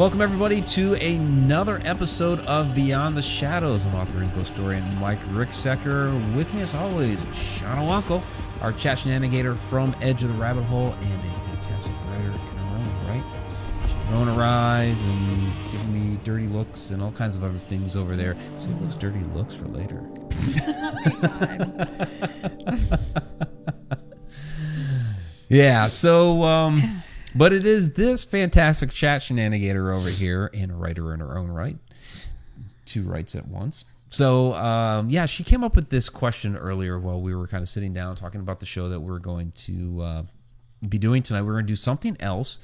Welcome, everybody, to another episode of Beyond the Shadows. I'm author and ghost historian Mike Ricksecker. With me, as always, Shana Wonko, our chat shenanigator from Edge of the Rabbit Hole, and a fantastic writer in her own right. She's rolling her eyes and giving me dirty looks and all kinds of other things over there. Save those dirty looks for later. Yeah, so... But it is this fantastic chat shenanigator over here and a writer in her own right. Two rights at once. So, yeah, she came up with this question earlier while we were kind of sitting down talking about the show that we're going to be doing tonight. We're going to do something else.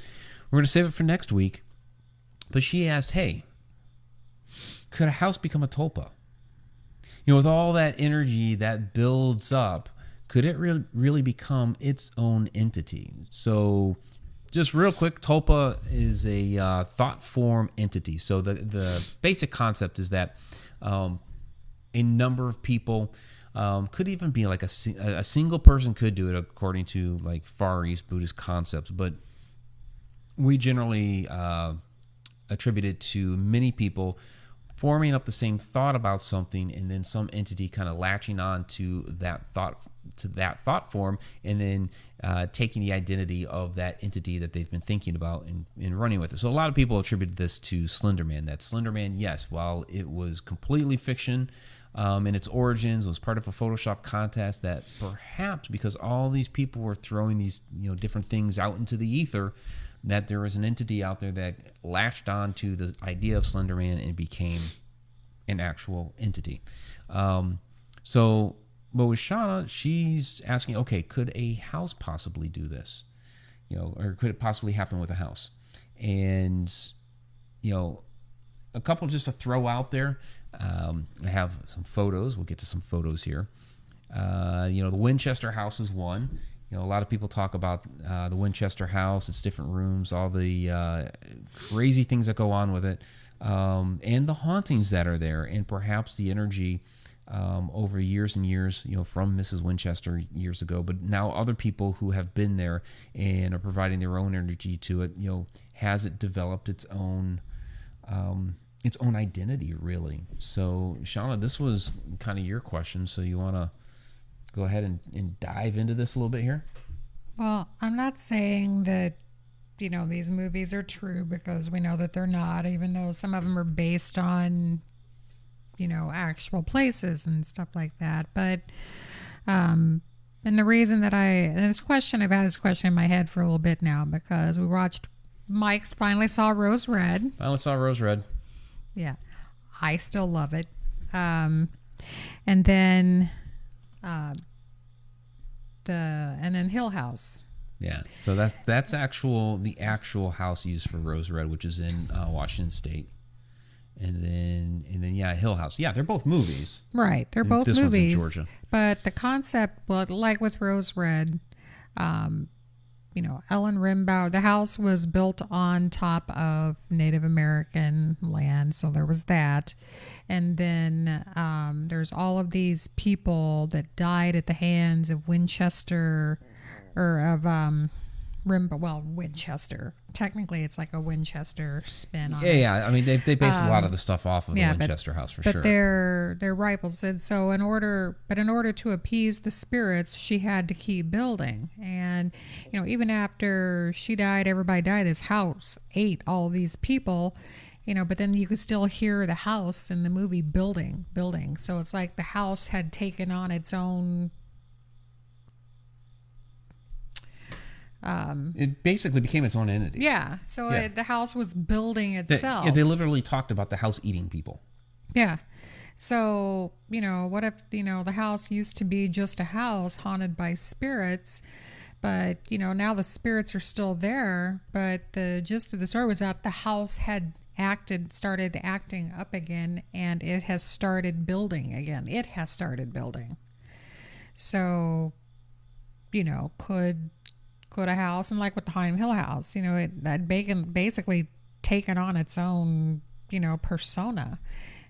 We're going to save it for next week. But she asked, hey, could a house become a tulpa? You know, with all that energy that builds up, could it really become its own entity? So... just real quick, tulpa is a thought form entity. So the basic concept is that a number of people could even be like a single person could do it according to like Far East Buddhist concepts, but we generally attribute it to many people forming up the same thought about something, and then some entity kind of latching on to that thought form, and then taking the identity of that entity that they've been thinking about and running with it. So a lot of people attribute this to Slender Man. That Slender Man, yes, while it was completely fiction in its origins, was part of a Photoshop contest, that perhaps because all these people were throwing these different things out into the ether, that there was an entity out there that latched on to the idea of Slender Man and became an actual entity. But with Shana, she's asking, okay, could a house possibly do this? Or could it possibly happen with a house? And, a couple just to throw out there. I have some photos. We'll get to some photos here. The Winchester house is one. A lot of people talk about the Winchester house, its different rooms, all the crazy things that go on with it, and the hauntings that are there, and perhaps the energy over years and years, from Mrs. Winchester years ago, but now other people who have been there and are providing their own energy to it, has it developed its own identity, really? So, Shana, this was kind of your question, so you want to go ahead and dive into this a little bit here? Well, I'm not saying that, these movies are true, because we know that they're not, even though some of them are based on, actual places and stuff like that. But, and the reason that I've had this question in my head for a little bit now, because we watched, Mike's finally saw Rose Red. Yeah. I still love it. And then Hill House. Yeah, so that's the actual house used for Rose Red, which is in Washington State, and then Hill House. Yeah, they're both movies. Right, they're both this movies. One's in Georgia. But the concept, well, like with Rose Red, Ellen Rimbaud, the house was built on top of Native American land, so there was that. And then there's all of these people that died at the hands of Winchester, or of Winchester. Technically, it's like a Winchester spin on it. Yeah. I mean, they based a lot of the stuff off of the Winchester house, for sure. But they're rivals, and so in order to appease the spirits, she had to keep building. And even after she died, everybody died. This house ate all these people. But then you could still hear the house in the movie building. So it's like the house had taken on its own. It basically became its own entity. Yeah. So the house was building itself. They literally talked about the house eating people. Yeah. So, what if, the house used to be just a house haunted by spirits, but, now the spirits are still there. But the gist of the story was that the house had started acting up again, and it has started building again. So, could a house, and like with the Haunting Hill House, it had basically taken on its own, persona.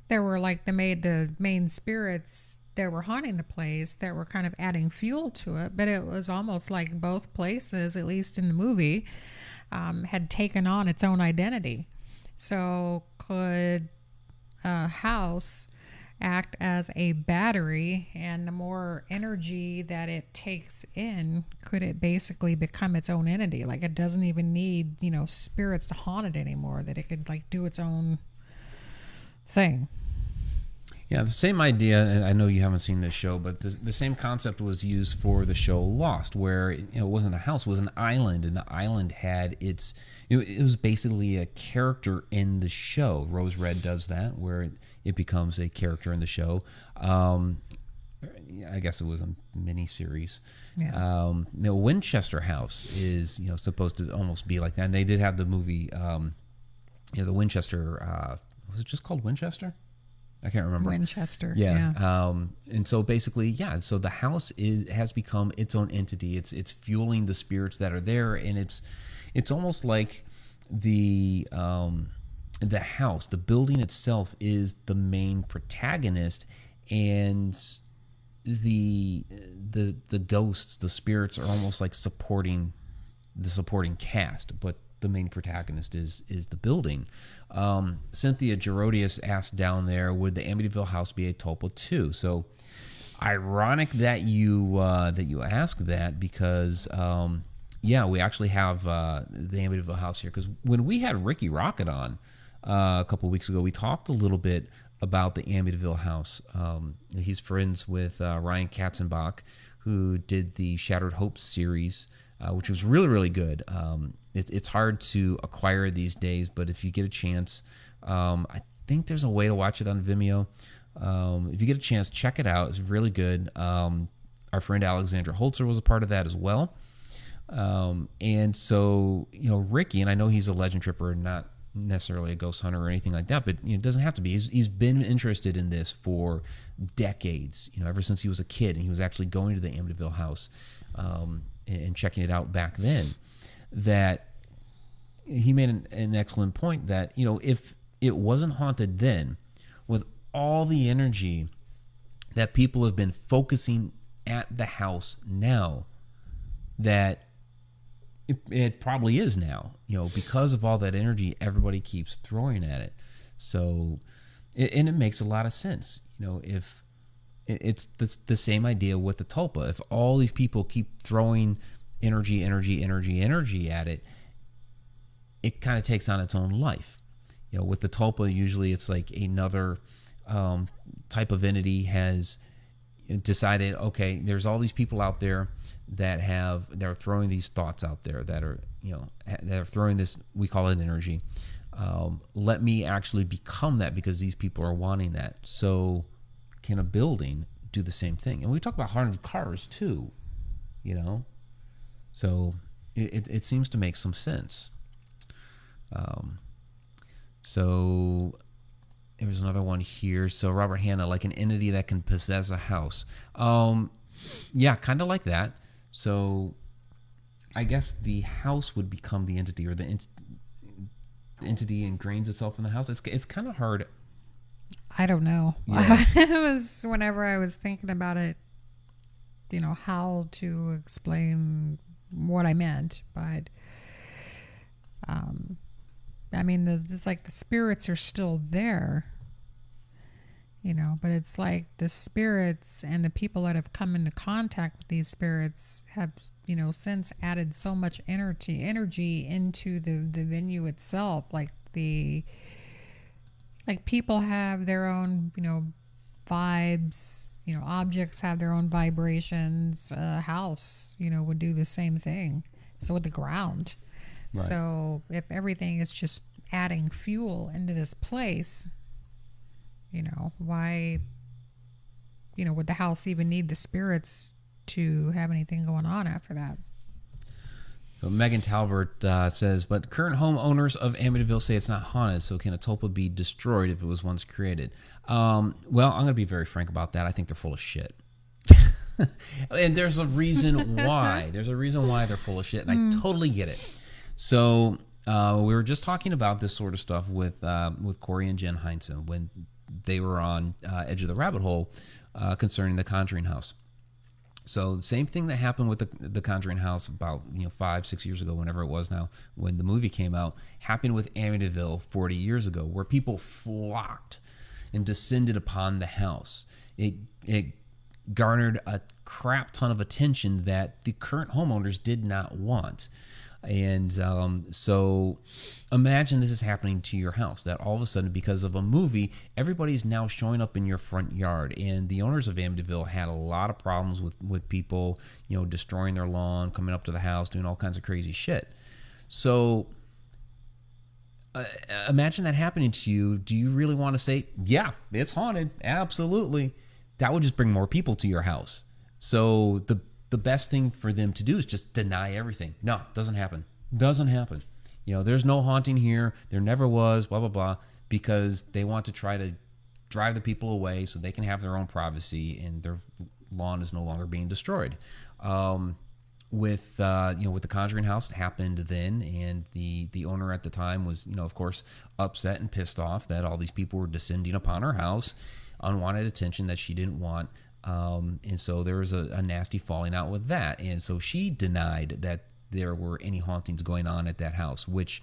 There were the main spirits that were haunting the place that were kind of adding fuel to it, but it was almost like both places, at least in the movie, had taken on its own identity. So could a house act as a battery, and the more energy that it takes in, could it basically become its own entity? Like it doesn't even need, spirits to haunt it anymore, that it could like do its own thing. Yeah, the same idea, and I know you haven't seen this show, but the same concept was used for the show Lost, where it wasn't a house, it was an island, and the island had it was basically a character in the show. Rose Red does that, where it becomes a character in the show. I guess it was a mini series. Yeah. The Winchester House is supposed to almost be like that. And they did have the movie, the Winchester. Was it just called Winchester? I can't remember. Winchester. Yeah. And so basically, so the house has become its own entity. It's fueling the spirits that are there, and it's almost like the house, the building itself, is the main protagonist, and the ghosts, the spirits, are almost like supporting the supporting cast, but the main protagonist is the building. Cynthia Gerodius asked down there, would the Amityville house be a tulpa too? So ironic that you ask that, because we actually have the Amityville house here, because when we had Ricky Rocket on a couple of weeks ago, we talked a little bit about the Amityville house. He's friends with Ryan Katzenbach, who did the Shattered Hopes series, which was really, really good. It's hard to acquire these days, but if you get a chance, I think there's a way to watch it on Vimeo. If you get a chance, check it out. It's really good. Our friend Alexandra Holzer was a part of that as well. And so, Ricky, and I know he's a legend tripper, not necessarily a ghost hunter or anything like that, but it doesn't have to be. He's been interested in this for decades, ever since he was a kid, and he was actually going to the Amityville house and checking it out back then. That he made an excellent point that, if it wasn't haunted then, with all the energy that people have been focusing at the house now, that it probably is now, because of all that energy everybody keeps throwing at it. So, and it makes a lot of sense, if it's the same idea with the tulpa. If all these people keep throwing energy at it, it kind of takes on its own life. With the tulpa, usually it's like another type of entity has decided, okay, there's all these people out there that are throwing these thoughts out there, that are throwing this, we call it energy. Let me actually become that, because these people are wanting that. So can a building do the same thing? And we talk about haunted cars too, so it seems to make some sense. So there's another one here. So Robert Hanna, like an entity that can possess a house. Yeah, kind of like that. So I guess the house would become the entity, or the entity ingrains itself in the house. It's kind of hard. I don't know. Yeah. It was whenever I was thinking about it, how to explain what I meant, but it's like the spirits are still there, but it's like the spirits and the people that have come into contact with these spirits have, since added so much energy into the venue itself. Like people have their own, vibes, objects have their own vibrations. A house, would do the same thing. So would the ground. Right. So if everything is just adding fuel into this place, why, would the house even need the spirits to have anything going on after that? So Megan Talbert says, but current homeowners of Amityville say it's not haunted, so can a tulpa be destroyed if it was once created? Well, I'm going to be very frank about that. I think they're full of shit. And there's a reason why. There's a reason why they're full of shit, and I totally get it. So we were just talking about this sort of stuff with Corey and Jen Heinzen when they were on Edge of the Rabbit Hole concerning the Conjuring House. So the same thing that happened with the Conjuring house about 5-6 years ago, whenever it was now, when the movie came out, happened with Amityville 40 years ago, where people flocked and descended upon the house. It garnered a crap ton of attention that the current homeowners did not want. And so imagine this is happening to your house, that all of a sudden, because of a movie, everybody's now showing up in your front yard. And the owners of Amityville had a lot of problems with people, destroying their lawn, coming up to the house, doing all kinds of crazy shit. So imagine that happening to you. Do you really want to say, yeah, it's haunted? Absolutely. That would just bring more people to your house. So the best thing for them to do is just deny everything. No, doesn't happen. Doesn't happen. There's no haunting here. There never was, blah, blah, blah, because they want to try to drive the people away so they can have their own privacy and their lawn is no longer being destroyed. With the Conjuring house, it happened then, and the owner at the time was, of course, upset and pissed off that all these people were descending upon her house, unwanted attention that she didn't want. And so there was a nasty falling out with that. And so she denied that there were any hauntings going on at that house, which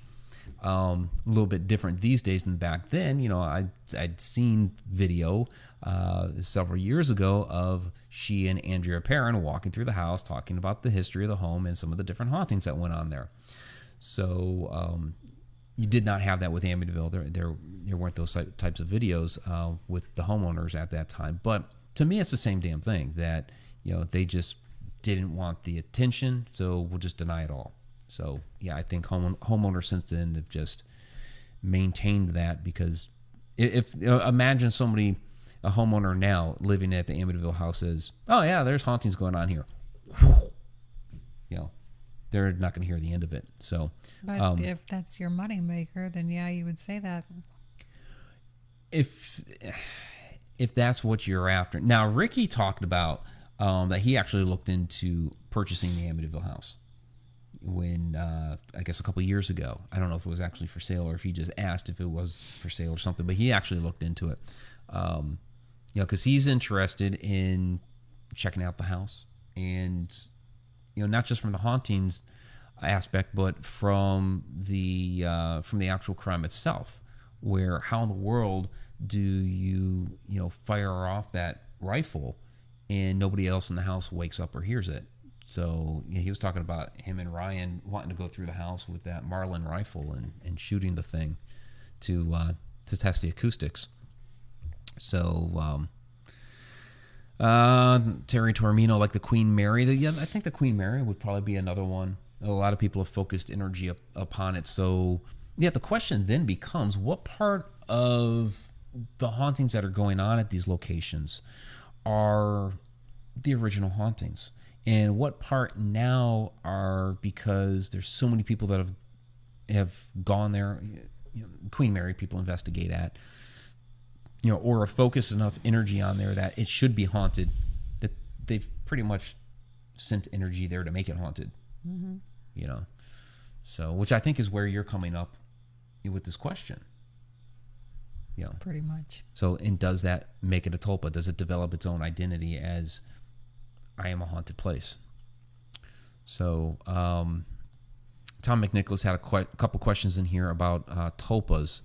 a little bit different these days than back then. I'd seen video several years ago of she and Andrea Perrin walking through the house, talking about the history of the home and some of the different hauntings that went on there. So you did not have that with Amityville. There weren't those types of videos with the homeowners at that time. But to me, it's the same damn thing, that they just didn't want the attention, so we'll just deny it all. So yeah, I think homeowners since then have just maintained that, because if imagine somebody, a homeowner now living at the Amityville house, says, "Oh yeah, there's hauntings going on here," they're not going to hear the end of it. So, but if that's your moneymaker, then yeah, you would say that. If that's what you're after. Now, Ricky talked about that he actually looked into purchasing the Amityville house when, I guess a couple of years ago. I don't know if it was actually for sale or if he just asked if it was for sale or something, but he actually looked into it. Because he's interested in checking out the house, and, not just from the hauntings aspect, but from the actual crime itself, where how in the world do you fire off that rifle and nobody else in the house wakes up or hears it? So he was talking about him and Ryan wanting to go through the house with that Marlin rifle and shooting the thing to test the acoustics. So Terry Tormino, like the Queen Mary. I think the Queen Mary would probably be another one. A lot of people have focused energy upon it. So yeah, the question then becomes, what part of the hauntings that are going on at these locations are the original hauntings, and what part now are because there's so many people that have gone there, Queen Mary people investigate at, or have focused enough energy on there that it should be haunted, that they've pretty much sent energy there to make it haunted. Mm-hmm. So which I think is where you're coming up with this question. Pretty much. So, and does that make it a tulpa? Does it develop its own identity as, I am a haunted place? So Tom McNicholas had a couple questions in here about tulpas.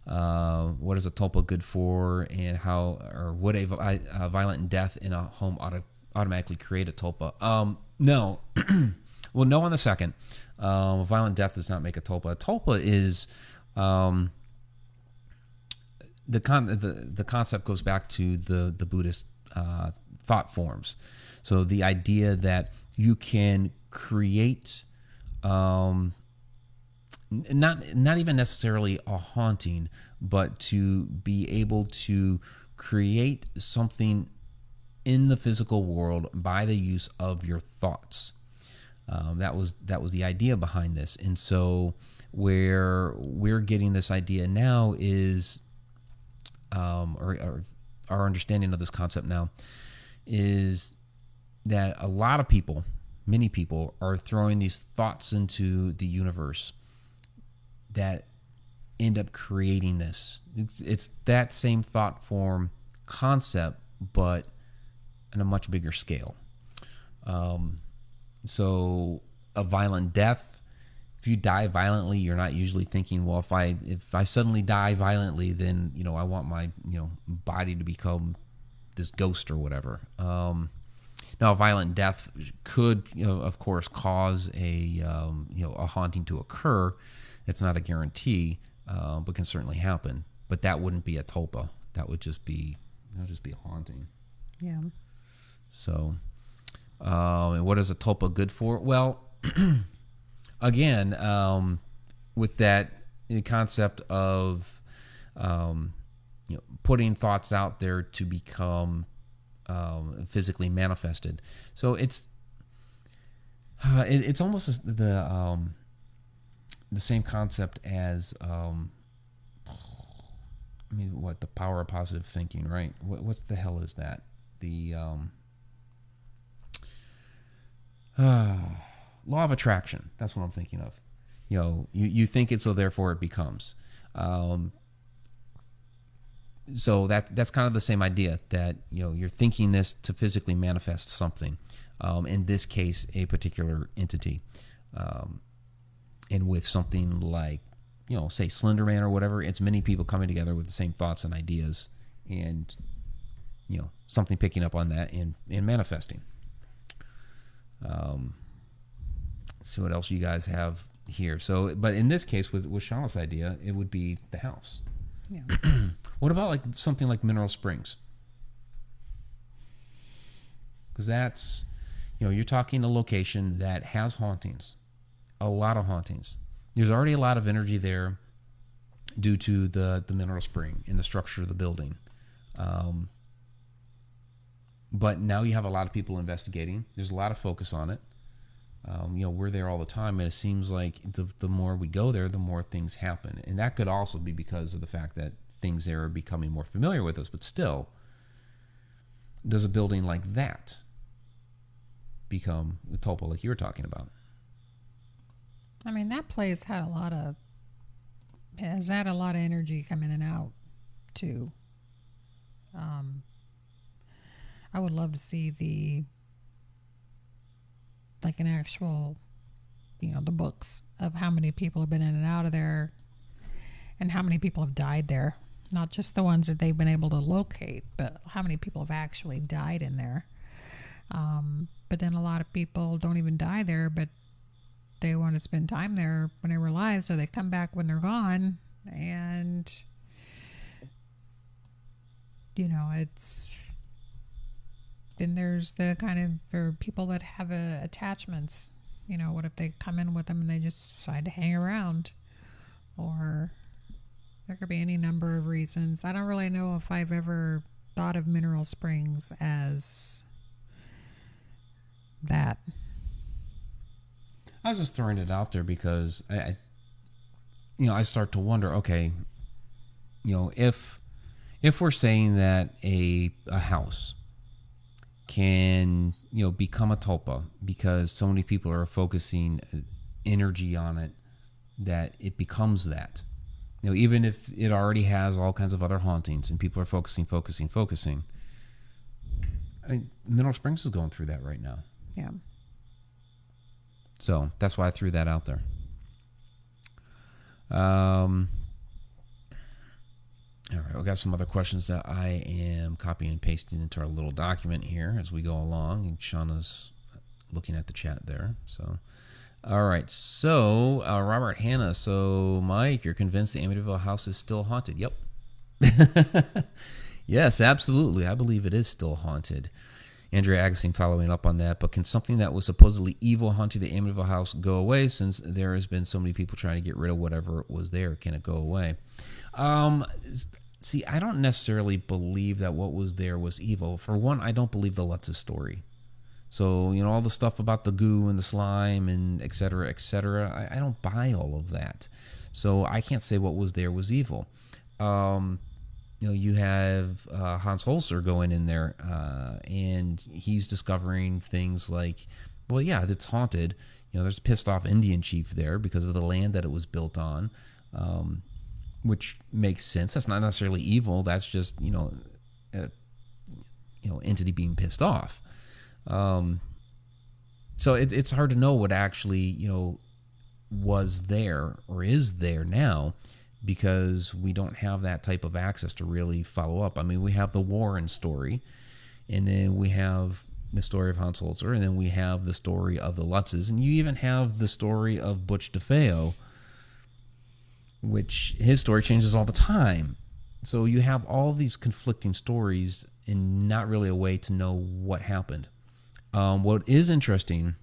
What is a tulpa good for, and how, or would a violent death in a home automatically create a tulpa? No. Well, no on the second. Violent death does not make a tulpa. A tulpa is... The concept goes back to the Buddhist thought forms. So the idea that you can create, not even necessarily a haunting, but to be able to create something in the physical world by the use of your thoughts. That was the idea behind this. And so where we're getting this idea now is, or our understanding of this concept now, is that a lot of people, many people, are throwing these thoughts into the universe that end up creating this. It's that same thought form concept, but on a much bigger scale. So a violent death, if you die violently, you're not usually thinking, well, if I suddenly die violently, then, I want my, body to become this ghost or whatever. Now, a violent death could, of course, cause a haunting to occur. It's not a guarantee, but can certainly happen. But that wouldn't be a tulpa. That would just be a haunting. Yeah. So, and what is a tulpa good for? Well, again, with that concept of putting thoughts out there to become physically manifested. So it's almost the same concept as the power of positive thinking, right? What the hell is that? The law of attraction. That's what I'm thinking of. You think it, so therefore it becomes. So that's kind of the same idea, that you're thinking this to physically manifest something. In this case, a particular entity, and with something like say Slender Man or whatever, it's many people coming together with the same thoughts and ideas, and something picking up on that and manifesting. See what else you guys have here. So, but in this case, with Shana's idea, it would be the house. Yeah. What about like something like Mineral Springs? Because that's, you're talking a location that has hauntings, a lot of hauntings. There's already a lot of energy there due to the mineral spring and the structure of the building. But now you have a lot of people investigating. There's a lot of focus on it. We're there all the time, and it seems like the more we go there, the more things happen. And that could also be because of the fact that things there are becoming more familiar with us. But still, does a building like that become the tulpa like you were talking about? I mean, that place has had a lot of energy come in and out too. I would love to see an actual, the books of how many people have been in and out of there and how many people have died there. Not just the ones that they've been able to locate, but how many people have actually died in there. But then a lot of people don't even die there, but they want to spend time there when they were alive, so they come back when they're gone. And it's, then there's the kind of, for people that have attachments, what if they come in with them and they just decide to hang around? Or there could be any number of reasons. I don't really know if I've ever thought of Mineral Springs as that. I was just throwing it out there because I start to wonder, okay, if we're saying that a house can, become a tulpa because so many people are focusing energy on it, that it becomes that. Even if it already has all kinds of other hauntings and people are focusing. I mean, Mineral Springs is going through that right now. Yeah. So that's why I threw that out there. All right, I've got some other questions that I am copying and pasting into our little document here as we go along. And Shauna's looking at the chat there. So, all right. So, Robert Hanna. So, Mike, you're convinced the Amityville house is still haunted? Yep. Yes, absolutely. I believe it is still haunted. Andrea Agassi following up on that. But can something that was supposedly evil haunting the Amityville house go away, since there has been so many people trying to get rid of whatever was there? Can it go away? See, I don't necessarily believe that what was there was evil. For one, I don't believe the Lutz's story. So, all the stuff about the goo and the slime and et cetera, I don't buy all of that. So I can't say what was there was evil. You have Hans Holzer going in there, and he's discovering things like, well, yeah, it's haunted. There's a pissed off Indian chief there because of the land that it was built on. Which makes sense. That's not necessarily evil. That's just, entity being pissed off. So it's hard to know what actually, was there or is there now, because we don't have that type of access to really follow up. I mean, we have the Warren story, and then we have the story of Hans Holzer, and then we have the story of the Lutzes, and you even have the story of Butch DeFeo, which his story changes all the time. So you have all these conflicting stories and not really a way to know what happened. What is interesting,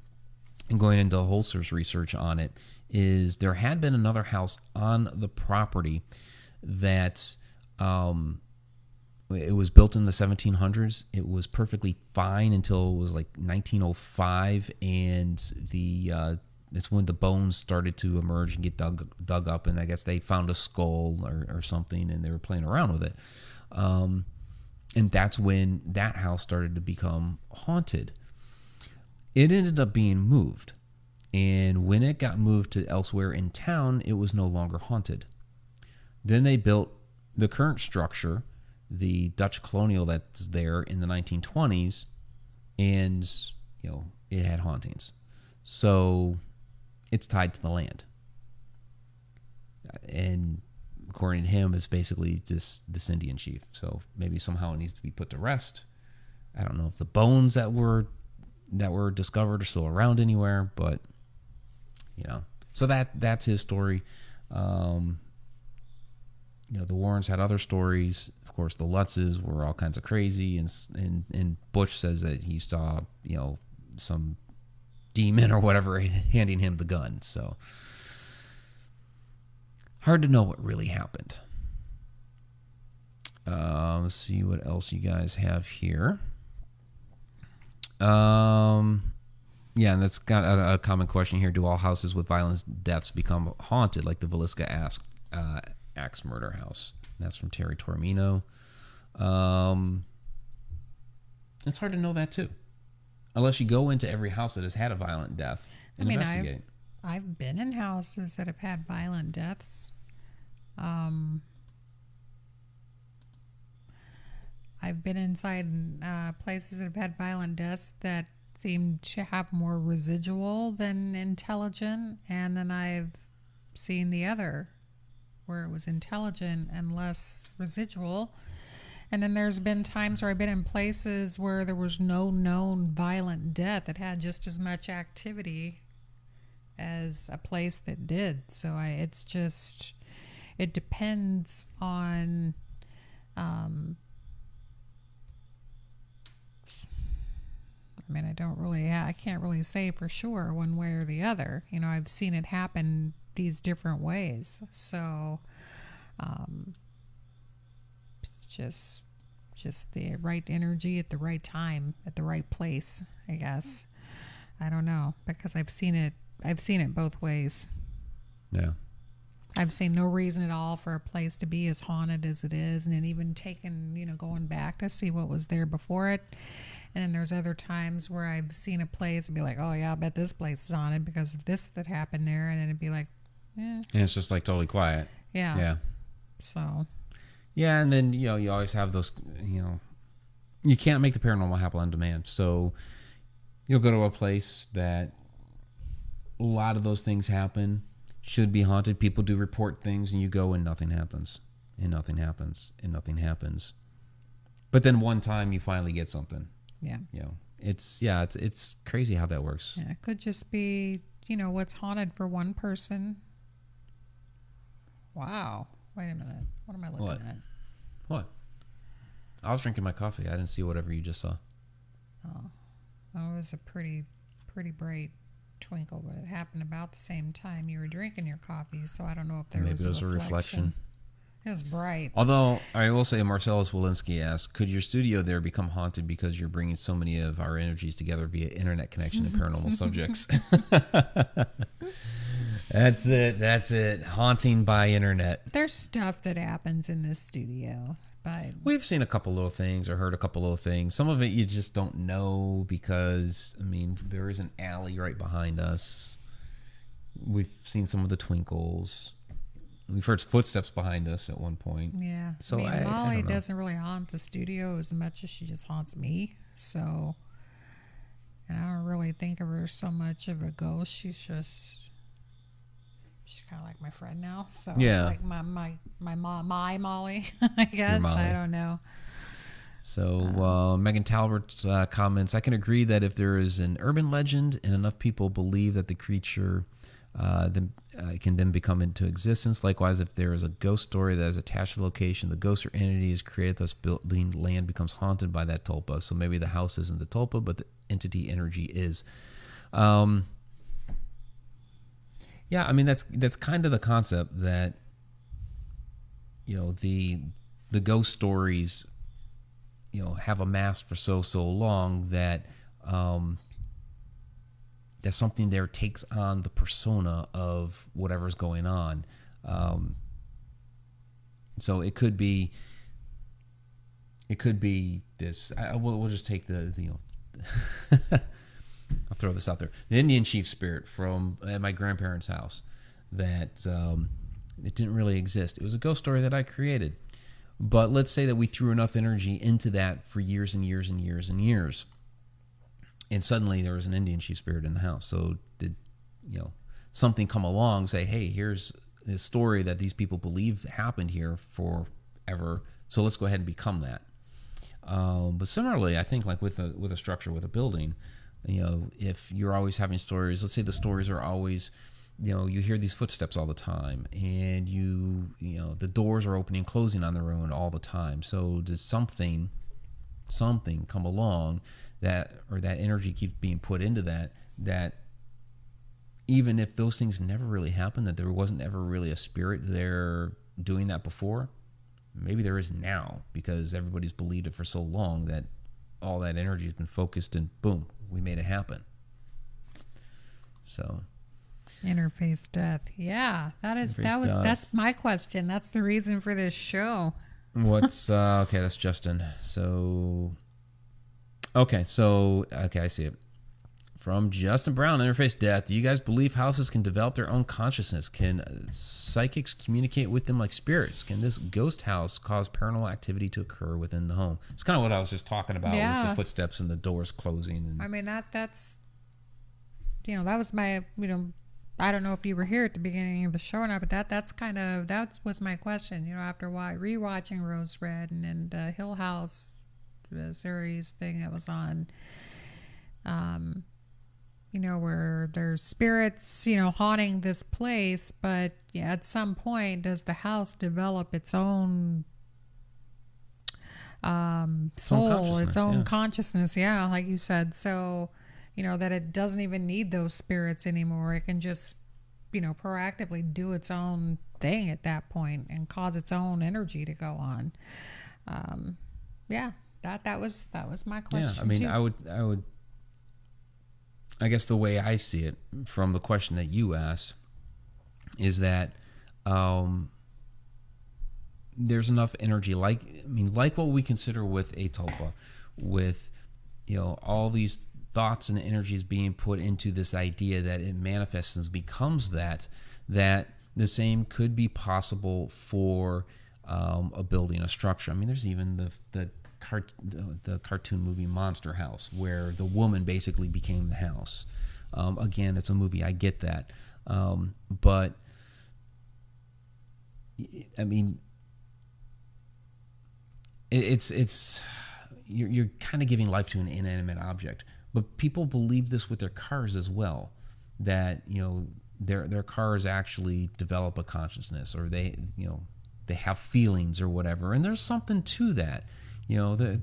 and going into Holzer's research on it, is there had been another house on the property that it was built in the 1700s. It was perfectly fine until it was like 1905, and it's when the bones started to emerge and get dug up, and I guess they found a skull or something, and they were playing around with it. And that's when that house started to become haunted. It ended up being moved, and when it got moved to elsewhere in town, it was no longer haunted. Then they built the current structure, the Dutch colonial that's there in the 1920s, and it had hauntings. So it's tied to the land, and according to him, it's basically just this Indian chief. So maybe somehow it needs to be put to rest. I don't know if the bones that were discovered are still around anywhere, but so that's his story. The Warrens had other stories. Of course, the Lutzes were all kinds of crazy, and Butch says that he saw some demon or whatever handing him the gun. So hard to know what really happened. Let's see what else you guys have here. Yeah, and that's got a common question here. Do all houses with violent deaths become haunted, like the Villisca Axe Murder House? And that's from Terry Tormino. It's hard to know that, too. Unless you go into every house that has had a violent death and investigate. I've been in houses that have had violent deaths. I've been inside places that have had violent deaths that seem to have more residual than intelligent, and then I've seen the other where it was intelligent and less residual. And then there's been times where I've been in places where there was no known violent death that had just as much activity as a place that did. So it depends on I can't really say for sure one way or the other. I've seen it happen these different ways. So it's just the right energy at the right time, at the right place, I guess. I don't know, because I've seen it both ways. Yeah. I've seen no reason at all for a place to be as haunted as it is, and then even going back to see what was there before it. And then there's other times where I've seen a place and be like, oh yeah, I bet this place is haunted because of this that happened there. And then it'd be like, and it's just like totally quiet. Yeah. Yeah. So. Yeah, and then, you always have those, you can't make the paranormal happen on demand. So you'll go to a place that a lot of those things happen, should be haunted. People do report things, and you go and nothing happens, and nothing happens, and nothing happens. But then one time you finally get something. Yeah. It's crazy how that works. Yeah, it could just be, what's haunted for one person. Wow. Wait a minute. What am I looking at? What? I was drinking my coffee. I didn't see whatever you just saw. Oh, it was a pretty bright twinkle, but it happened about the same time you were drinking your coffee, so I don't know if there was a reflection. It was bright. Although, I will say, Marcellus Walensky asked, could your studio there become haunted because you're bringing so many of our energies together via internet connection and paranormal subjects? That's it. Haunting by internet. There's stuff that happens in this studio. But we've seen a couple little things or heard a couple little things. Some of it you just don't know because, there is an alley right behind us. We've seen some of the twinkles. We've heard footsteps behind us at one point. Yeah. So Molly doesn't really haunt the studio as much as she just haunts me. So, And I don't really think of her so much of a ghost. She's kind of like my friend now. So Yeah. like my mom, my Molly, I guess. Molly. I don't know. So Megan Talbert comments, I can agree that if there is an urban legend and enough people believe that the creature can then become into existence. Likewise, if there is a ghost story that is attached to the location, the ghost or entity is created, thus building land becomes haunted by that tulpa. So maybe the house isn't the tulpa, but the entity energy is. Yeah, I mean, that's kind of the concept that, the ghost stories, have amassed for so long that that something there takes on the persona of whatever's going on. So it could be this. We'll just take the I'll throw this out there. The Indian chief spirit from at my grandparents' house that it didn't really exist. It was a ghost story that I created. But let's say that we threw enough energy into that for years and years and years and years. And suddenly there was an Indian chief spirit in the house. So did, something come along, say, hey, here's a story that these people believe happened here forever. So let's go ahead and become that. But similarly, I think like with a structure, with a building, if you're always having stories, let's say the stories are always, you hear these footsteps all the time, and the doors are opening and closing on their own all the time. So does something come along that energy keeps being put into that even if those things never really happened, that there wasn't ever really a spirit there doing that before, maybe there is now, because everybody's believed it for so long that all that energy has been focused and boom, we made it happen. So interface death. Yeah, that's my question. That's the reason for this show. What's okay, that's Justin. So I see it. From Justin Brown, interface death. Do you guys believe houses can develop their own consciousness? Can psychics communicate with them like spirits? Can this ghost house cause paranormal activity to occur within the home? It's kind of what I was just talking about with the footsteps and the doors closing. I mean, that's that was my, I don't know if you were here at the beginning of the show or not, but that was my question, after rewatching Rose Red and then the Hill House, the series thing that was on, where there's spirits, haunting this place, but at some point, does the house develop its own soul, its own consciousness? Yeah, like you said. So, that it doesn't even need those spirits anymore. It can just, proactively do its own thing at that point and cause its own energy to go on. That was my question. Yeah, I mean, too. I guess the way I see it from the question that you asked is that there's enough energy, like what we consider with a tulpa, with all these thoughts and energies being put into this idea that it manifests and becomes that the same could be possible for a building, a structure. I mean, there's even the cartoon movie Monster House, where the woman basically became the house. Again, it's a movie, I get that, but I mean, it's you're kind of giving life to an inanimate object. But people believe this with their cars as well, that their cars actually develop a consciousness, or they have feelings or whatever. And there's something to that. You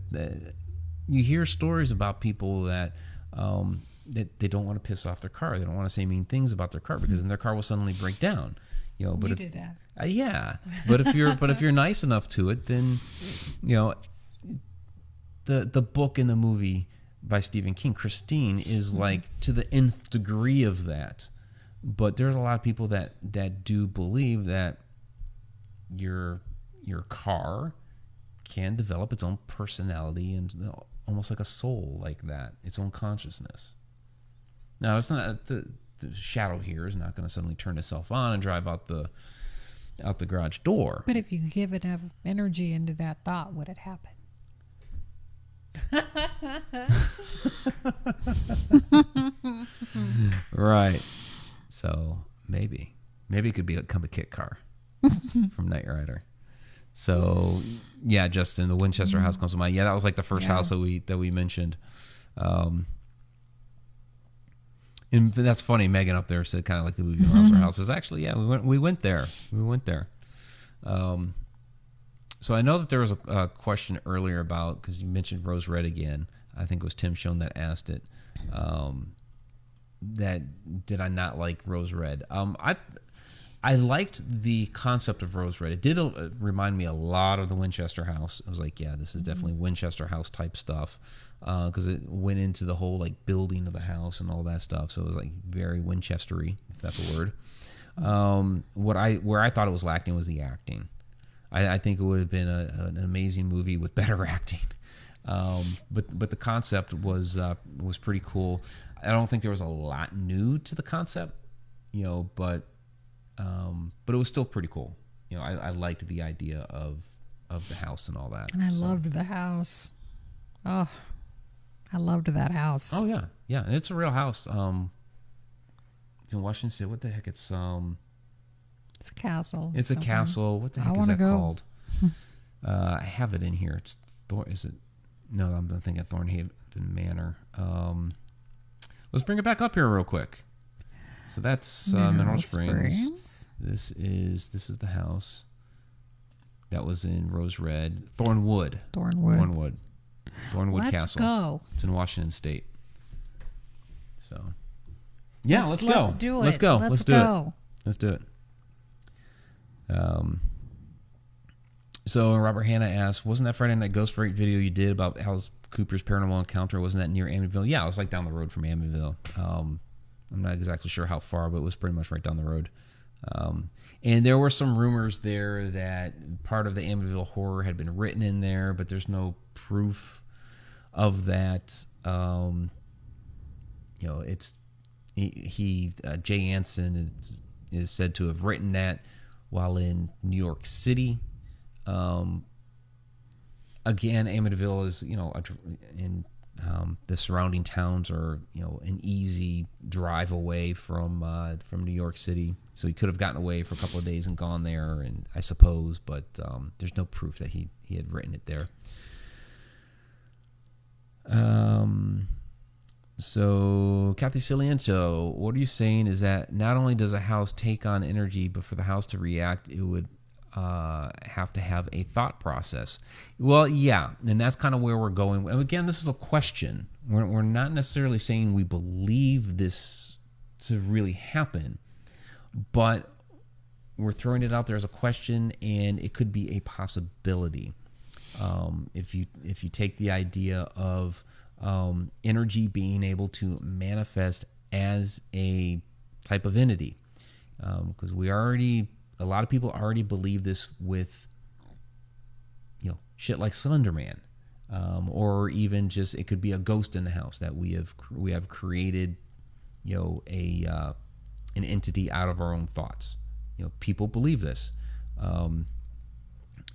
hear stories about people that they don't want to piss off their car. They don't want to say mean things about their car, because then their car will suddenly break down. But did that. Yeah. But if you're nice enough to it, then the book and the movie by Stephen King, Christine, is like to the nth degree of that. But there's a lot of people that do believe that your car can develop its own personality and almost like a soul, like that, its own consciousness. Now, it's not the shadow here is not going to suddenly turn itself on and drive out the garage door. But if you give enough energy into that thought, would it happen? Right. So maybe it could become a kit car from Knight Rider. So yeah, Justin, the Winchester house comes to mind. Yeah, that was like the first house that we mentioned. And that's funny. Megan up there said kind of like the movie Monster House. Is actually, yeah, we went there. So I know that there was a question earlier about, because you mentioned Rose Red again. I think it was Tim Schoen that asked it. That did I not like Rose Red? I liked the concept of Rose Red. It did remind me a lot of the Winchester House. I was like, yeah, this is definitely Winchester House type stuff, because it went into the whole like building of the house and all that stuff. So it was like very Winchestery, if that's a word. Where I thought it was lacking was the acting. I think it would have been an amazing movie with better acting. But the concept was pretty cool. I don't think there was a lot new to the concept, but it was still pretty cool. I liked the idea of the house and all that. And I loved the house. Oh, I loved that house. Oh yeah, and it's a real house. It's in Washington State. What the heck? It's a castle. It's a castle. What the heck is that called? I have it in here. It's Is it? No, I'm thinking of Thornhaven Manor. Let's bring it back up here real quick. So that's Mineral Springs. This is the house that was in Rose Red. Thornwood Let's Castle. Go. It's in Washington State. So, yeah, let's go. Let's do it. Let's go. Let's do it. So Robert Hanna asked, wasn't that Friday Night Ghost Fright video you did about Alice Cooper's paranormal encounter? Wasn't that near Amityville? Yeah, it was like down the road from Amityville. I'm not exactly sure how far, but it was pretty much right down the road. And there were some rumors there that part of the Amityville horror had been written in there, but there's no proof of that. It's Jay Anson is said to have written that while in New York City. Again, Amityville is, in the surrounding towns are, an easy drive away from New York City. So he could have gotten away for a couple of days and gone there, and I suppose, but there's no proof that he had written it there. So Kathy Ciliento, what are you saying is that not only does a house take on energy, but for the house to react, it would have to have a thought process. Well, yeah, and that's kind of where we're going. And again, this is a question. We're not necessarily saying we believe this to really happen, but we're throwing it out there as a question, and it could be a possibility. If you take the idea of energy being able to manifest as a type of entity, because a lot of people already believe this with, shit like Slender Man, or even just it could be a ghost in the house that we have created, an entity out of our own thoughts. People believe this.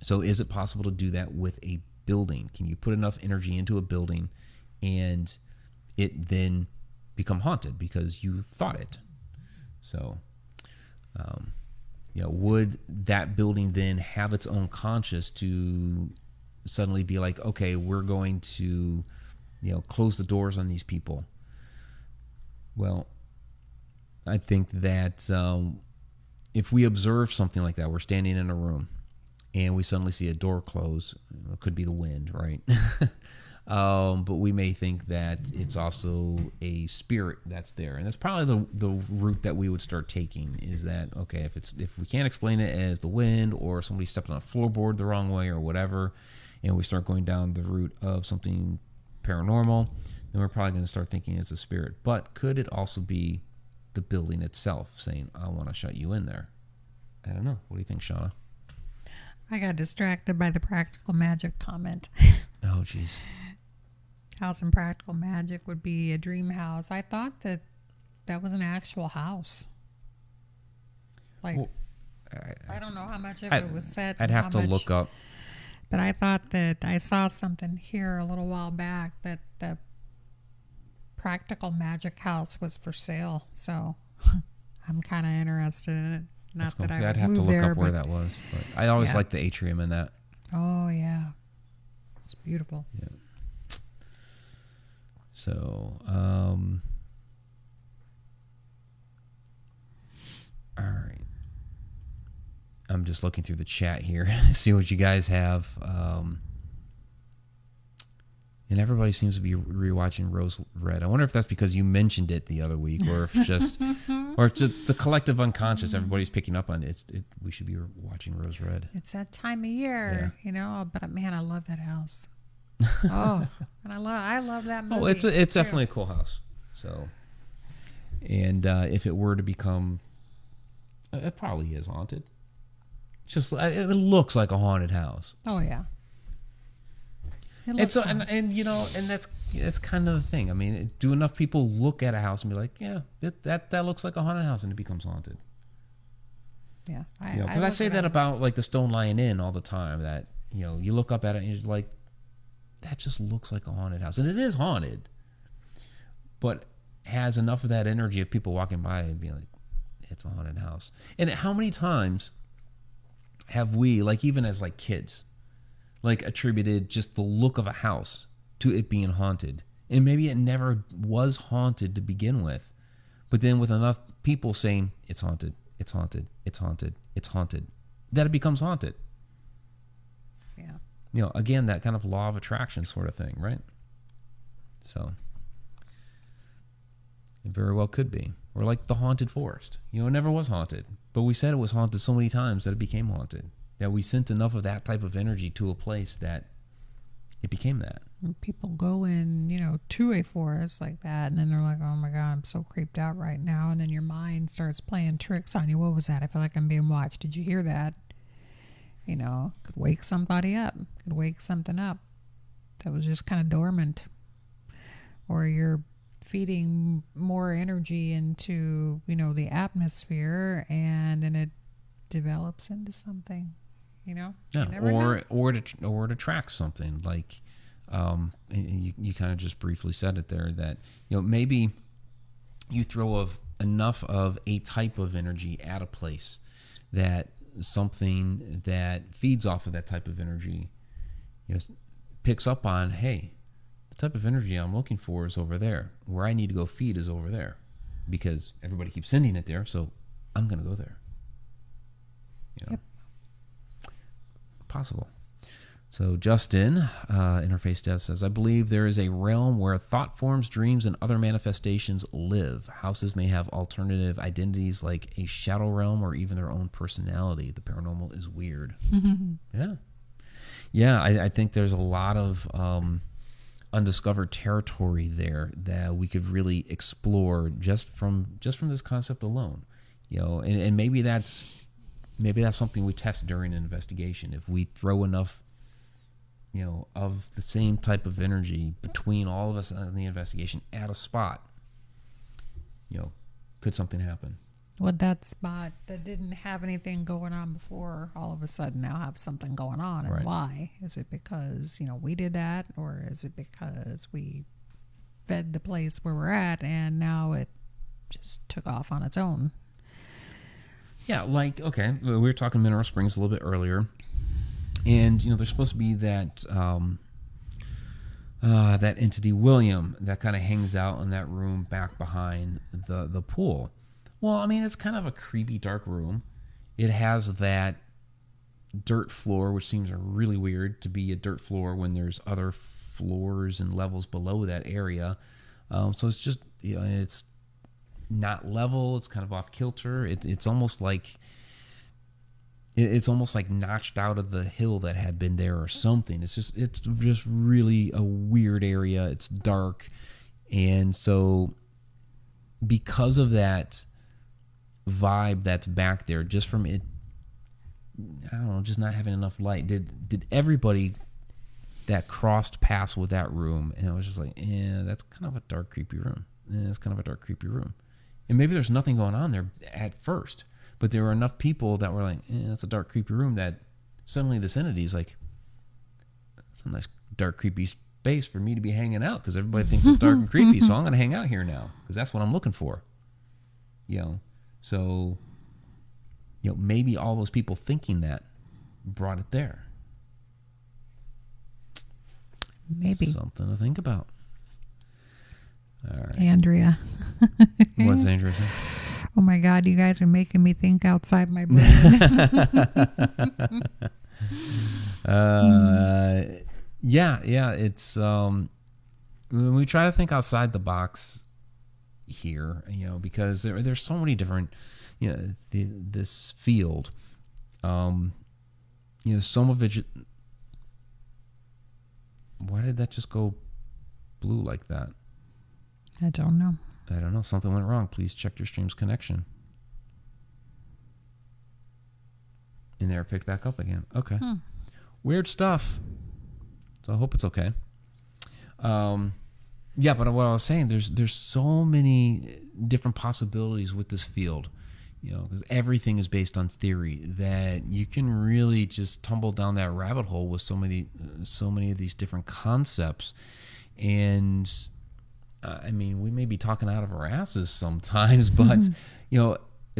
So is it possible to do that with a building? Can you put enough energy into a building and it then become haunted because you thought it? So, would that building then have its own conscious to suddenly be like, okay, we're going to, close the doors on these people? Well, I think that if we observe something like that, we're standing in a room and we suddenly see a door close. It could be the wind, right? But we may think that it's also a spirit that's there, and that's probably the route that we would start taking. Is that okay? If we can't explain it as the wind or somebody stepped on a floorboard the wrong way or whatever, and we start going down the route of something paranormal, then we're probably going to start thinking it's a spirit. But could it also be the building itself saying, "I want to shut you in there"? I don't know. What do you think, Shana? I got distracted by the practical magic comment. Oh, jeez. House and practical magic would be a dream house. I thought that was an actual house. Like, well, I don't know how much of it was set. I'd have to look up. But I thought that I saw something here a little while back that the Practical Magic House was for sale. So I'm kind of interested in it. Not that I would I'd have to move look there, up where but that was. But I always liked the atrium in that. oh yeah, it's beautiful. Yeah. So, all right. I'm just looking through the chat here, see what you guys have. And everybody seems to be rewatching Rose Red. I wonder if that's because you mentioned it the other week, or if just, or it's the collective unconscious. Everybody's picking up on it. We should be watching Rose Red. It's that time of year, you know. But man, I love that house. Oh, and I love that movie. Oh, it's definitely a cool house. So, and if it were to become, it probably is haunted. It's just it looks like a haunted house. Oh yeah. And so, and you know, and that's kind of the thing. I mean, do enough people look at a house and be like, yeah, that looks like a haunted house, and it becomes haunted. Yeah, because I say that about like the Stone Lion Inn all the time. That, you know, you look up at it and you're like, that just looks like a haunted house, and it is haunted, but has enough of that energy of people walking by and being like, it's a haunted house. And how many times have we, like, even as like kids, like attributed just the look of a house to it being haunted, and maybe it never was haunted to begin with, but then with enough people saying it's haunted, it's haunted, it's haunted, it's haunted, that it becomes haunted. Yeah. You know, again, that kind of law of attraction sort of thing, right? So it very well could be. Or like the haunted forest. You know, it never was haunted, but we said it was haunted so many times that it became haunted. That we sent enough of that type of energy to a place that it became that. People go in, you know, to a forest like that, and then they're like, oh my God, I'm so creeped out right now. And then your mind starts playing tricks on you. What was that? I feel like I'm being watched. Did you hear that? You know, could wake somebody up, could wake something up that was just kind of dormant. Or you're feeding more energy into, you know, the atmosphere, and then it develops into something. You know, yeah, or to track something like, and you kind of just briefly said it there, that, you know, maybe you throw enough of a type of energy at a place that something that feeds off of that type of energy, you know, picks up on, hey, the type of energy I'm looking for is over there. Where I need to go feed is over there, because everybody keeps sending it there, so I'm going to go there. You know? Yep. Possible. So Justin, Interface Death, says, I believe there is a realm where thought forms, dreams, and other manifestations live. Houses may have alternative identities like a shadow realm or even their own personality. The paranormal is weird. Yeah. Yeah, I think there's a lot of undiscovered territory there that we could really explore just from this concept alone. You know, and maybe that's something we test during an investigation. If we throw enough, you know, of the same type of energy between all of us in the investigation at a spot, you know, could something happen? Would that spot that didn't have anything going on before all of a sudden now have something going on? And why? Is it because, you know, we did that? Or is it because we fed the place where we're at and now it just took off on its own? Yeah, like, okay, we were talking Mineral Springs a little bit earlier, and, you know, there's supposed to be that that entity William that kind of hangs out in that room back behind the pool. Well, I mean, it's kind of a creepy, dark room. It has that dirt floor, which seems really weird to be a dirt floor when there's other floors and levels below that area. So it's just, you know, it's not level. It's kind of off kilter. It's almost like notched out of the hill that had been there or something. It's just really a weird area. It's dark, and so because of that vibe that's back there, just from it, I don't know, just not having enough light. Did everybody that crossed paths with that room, and it was just like, that's kind of a dark, creepy room. It's kind of a dark, creepy room. And maybe there's nothing going on there at first, but there were enough people that were like, that's a dark, creepy room, that suddenly this entity is like, It's a nice dark, creepy space for me to be hanging out because everybody thinks it's dark and creepy. So I'm going to hang out here now because that's what I'm looking for. So maybe all those people thinking that brought it there. Maybe. Something to think about. All right. Andrea. What's Andrea saying? Oh my God, you guys are making me think outside my brain. It's when we try to think outside the box here, because there's so many different, this field, some of it. Why did that just go blue like that? I don't know. Something went wrong. Please check your stream's connection. And there, it picked back up again. Okay. Weird stuff. So I hope it's okay. But what I was saying, there's so many different possibilities with this field, because everything is based on theory, that you can really just tumble down that rabbit hole with so many of these different concepts. And we may be talking out of our asses sometimes, but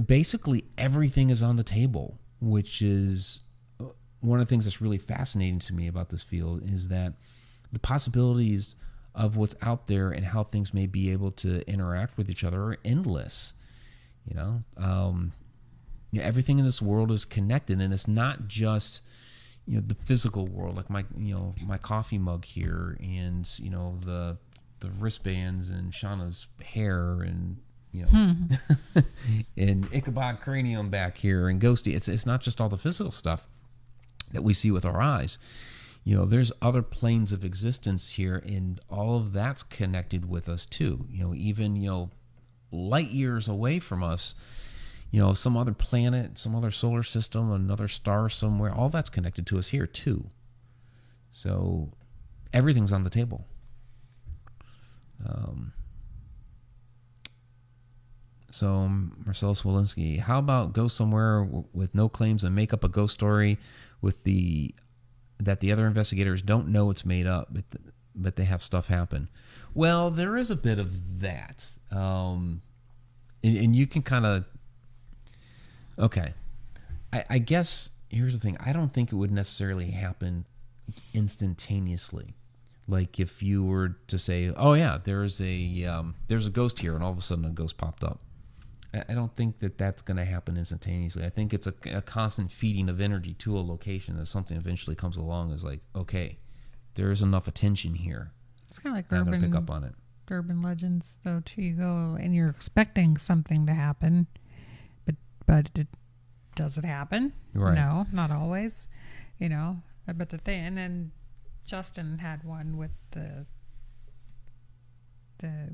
basically everything is on the table, which is one of the things that's really fascinating to me about this field, is that the possibilities of what's out there and how things may be able to interact with each other are endless. Everything in this world is connected, and it's not just the physical world, like my coffee mug here, and the wristbands and Shana's hair, and and Ichabod Cranium back here, and Ghosty. It's not just all the physical stuff that we see with our eyes. There's other planes of existence here, and all of that's connected with us too. Even light years away from us, some other planet, some other solar system, another star somewhere, all that's connected to us here too. So everything's on the table. So Marcellus Walensky, how about go somewhere with no claims and make up a ghost story that the other investigators don't know it's made up, but they have stuff happen? Well, there is a bit of that. And you can kind of, okay. I guess here's the thing. I don't think it would necessarily happen instantaneously. Like if you were to say, oh yeah, there's a ghost here, and all of a sudden a ghost popped up. I don't think that's going to happen instantaneously. I think it's a constant feeding of energy to a location, that something eventually comes along is like, okay, there is enough attention here. It's kind of like I'm going to pick up on it. Urban legends, though, too. You go and you're expecting something to happen, but does it happen? Right. No, not always. But the thing, and then Justin had one with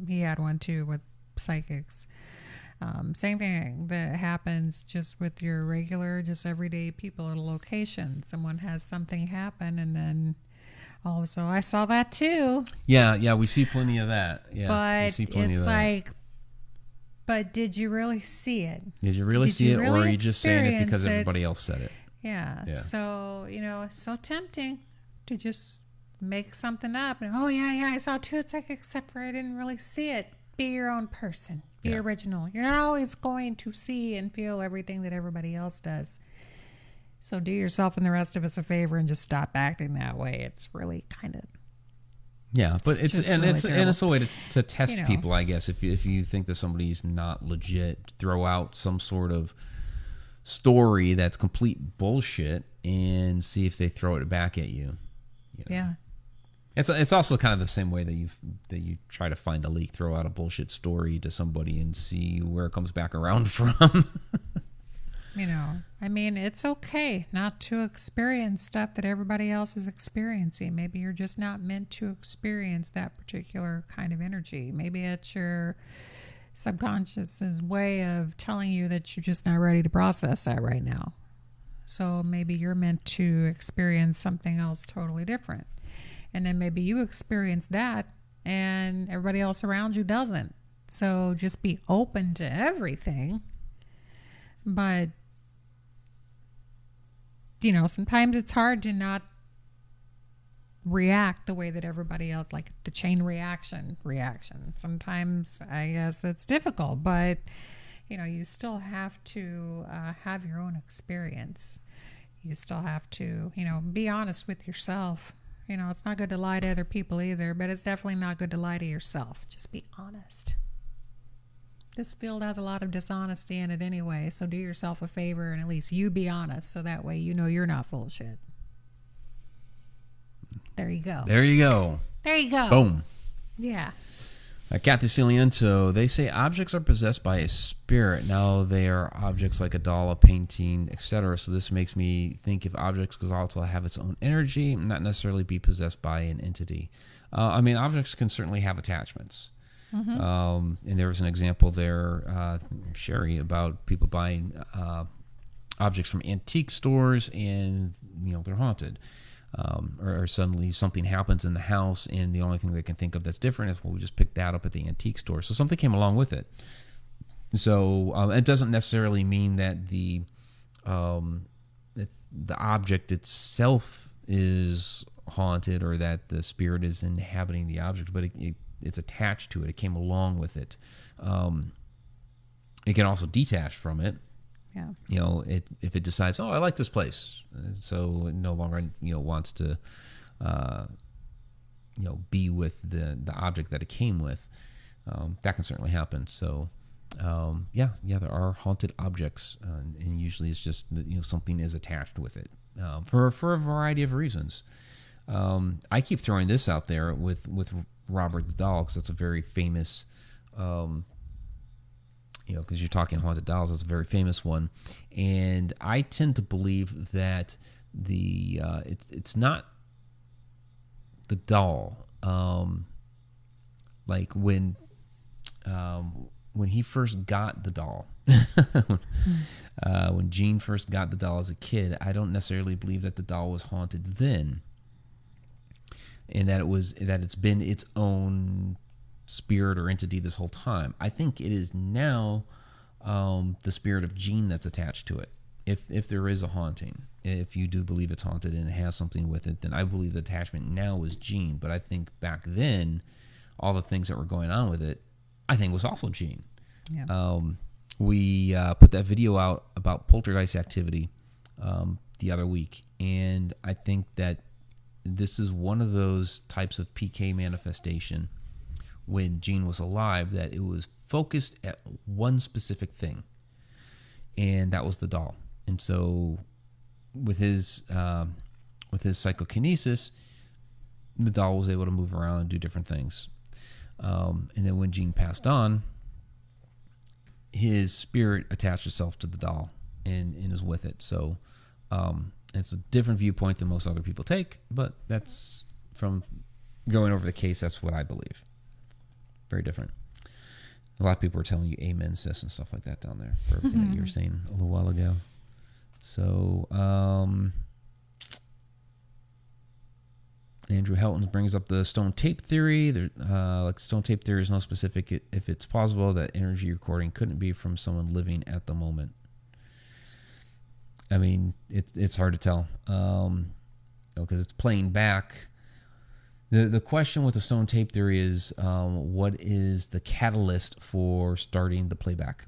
he had one too with psychics. Same thing that happens just with your regular, just everyday people at a location. Someone has something happen, and then also I saw that too. Yeah, we see plenty of that. Yeah, but we see plenty it's of that. like, but did you really see it? Did you really see it, really or are you just saying it because experience it? everybody else said it? Yeah. So it's so tempting to just make something up. And, oh yeah, I saw it too. It's like, except for I didn't really see it. Be your own person. Be original. You're not always going to see and feel everything that everybody else does. So do yourself and the rest of us a favor and just stop acting that way. It's really kind of. Yeah, but it's a way to test You know. people, I guess. If you think that somebody's not legit, throw out some sort of story that's complete bullshit and see if they throw it back at you. Yeah. It's also kind of the same way that you try to find a leak, throw out a bullshit story to somebody and see where it comes back around from. It's okay not to experience stuff that everybody else is experiencing. Maybe you're just not meant to experience that particular kind of energy. Maybe it's your subconscious's way of telling you that you're just not ready to process that right now. So maybe you're meant to experience something else totally different. And then maybe you experience that and everybody else around you doesn't. So just be open to everything. But, sometimes it's hard to not react the way that everybody else, like the chain reaction. Sometimes I guess it's difficult, but you still have to have your own experience. You still have to, be honest with yourself. It's not good to lie to other people either, but it's definitely not good to lie to yourself. Just be honest. This field has a lot of dishonesty in it anyway, so do yourself a favor and at least you be honest, so that way you're not full of shit. There you go. There you go. There you go. Boom. Yeah. Kathy Ciliento, they say objects are possessed by a spirit. Now they are objects like a doll, a painting, etc. So this makes me think if objects could also have its own energy, not necessarily be possessed by an entity. Objects can certainly have attachments. Mm-hmm. And there was an example there, Sherry, about people buying objects from antique stores and, they're haunted. Or suddenly something happens in the house and the only thing they can think of that's different is, well, we just picked that up at the antique store. So something came along with it. So it doesn't necessarily mean that the object itself is haunted or that the spirit is inhabiting the object, but it's attached to it. It came along with it. It can also detach from it. Yeah. If it decides, I like this place, so it no longer wants to be with the object that it came with, that can certainly happen. So there are haunted objects, and usually it's just something is attached with it for a variety of reasons. I keep throwing this out there with Robert the Doll, because that's a very famous because you're talking haunted dolls, it's a very famous one, and I tend to believe that it's not the doll. Like when he first got the doll, when Gene first got the doll as a kid, I don't necessarily believe that the doll was haunted then, and that it's been its own spirit or entity this whole time. I think it is now the spirit of Gene that's attached to it. If there is a haunting, if you do believe it's haunted and it has something with it, then I believe the attachment now is Gene. But I think back then, all the things that were going on with it, I think was also Gene. Yeah. We put that video out about poltergeist activity the other week, and I think that this is one of those types of PK manifestation when Gene was alive, that it was focused at one specific thing, and that was the doll. And so with his psychokinesis, the doll was able to move around and do different things. And then when Gene passed on, his spirit attached itself to the doll and is with it. So it's a different viewpoint than most other people take, but that's from going over the case, that's what I believe. Very different. A lot of people are telling you amen, sis, and stuff like that down there for everything that you were saying a little while ago. So Andrew Helton brings up the stone tape theory. Stone tape theory is no specific if it's plausible that energy recording couldn't be from someone living at the moment. I mean, it's hard to tell because it's playing back. The question with the stone tape theory is what is the catalyst for starting the playback?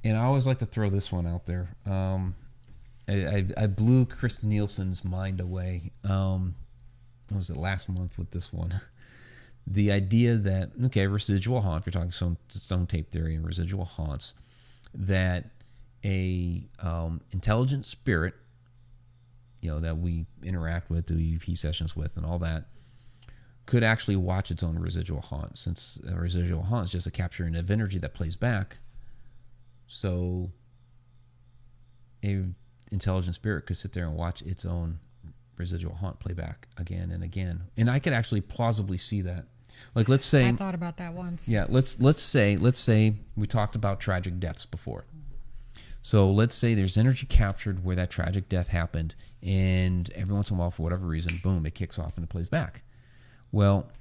And I always like to throw this one out there. I blew Chris Nielsen's mind away. What was it, last month with this one? The idea that, residual haunt, if you're talking stone tape theory and residual haunts, that a intelligent spirit, that we interact with, do EP sessions with, and all that, could actually watch its own residual haunt, since a residual haunt is just a capturing of energy that plays back. So a intelligent spirit could sit there and watch its own residual haunt play back again and again. And I could actually plausibly see that. Like, let's say I thought about that once. Yeah, let's say we talked about tragic deaths before. So let's say there's energy captured where that tragic death happened, and every once in a while, for whatever reason, boom, it kicks off and it plays back. Well,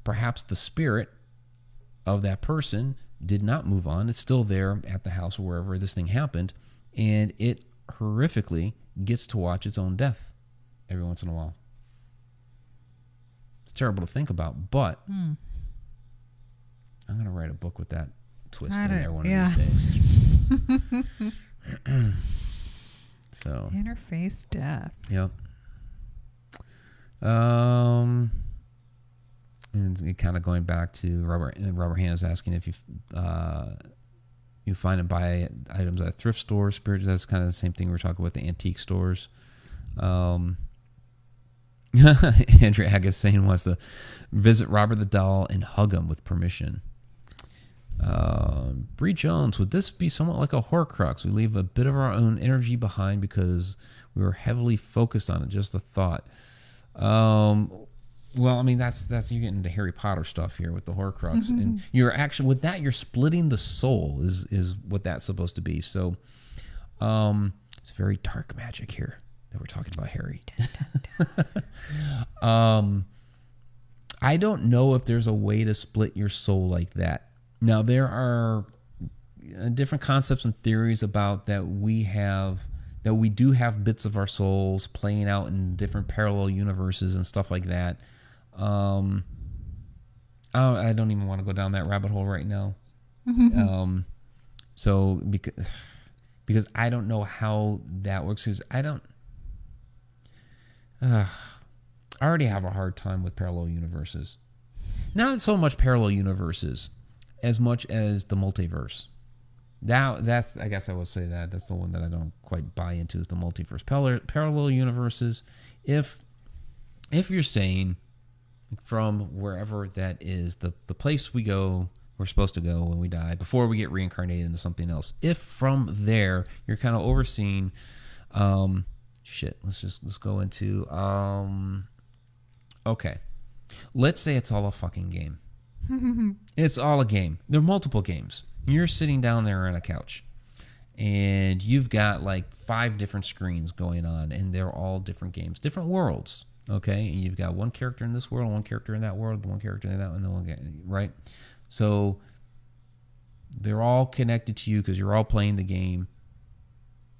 perhaps the spirit of that person did not move on. It's still there at the house or wherever this thing happened, and it horrifically gets to watch its own death every once in a while. terrible to think about. But I'm going to write a book with that twist in there one of these days. So interface death. Yep. And kind of going back to Robert Hannah's asking if you find and buy items at thrift stores, spirits. That's kind of the same thing we were talking about the antique stores. Andrea Agus saying wants to visit Robert the Doll and hug him with permission. Bree Jones, would this be somewhat like a Horcrux? We leave a bit of our own energy behind because we were heavily focused on it. Just a thought. Well, I mean, that's you getting into Harry Potter stuff here with the Horcrux, and you're actually with that you're splitting the soul is what that's supposed to be. So, it's very dark magic here that we're talking about, Harry. I don't know if there's a way to split your soul like that. Now, there are different concepts and theories about that we do have bits of our souls playing out in different parallel universes and stuff like that. I don't even want to go down that rabbit hole right now. So because I don't know how that works. Because I already have a hard time with parallel universes. Not so much parallel universes as much as the multiverse. That's I guess I will say that's the one that I don't quite buy into is the multiverse. Parallel universes. If you're saying from wherever that is, the place we're supposed to go when we die, before we get reincarnated into something else. If from there you're kind of overseeing, let's go into, okay. Let's say it's all a fucking game. It's all a game. There are multiple games. You're sitting down there on a couch and you've got like 5 different screens going on and they're all different games, different worlds. Okay, and you've got one character in this world, one character in that world, one character in that one, and one, right? So they're all connected to you because you're all playing the game.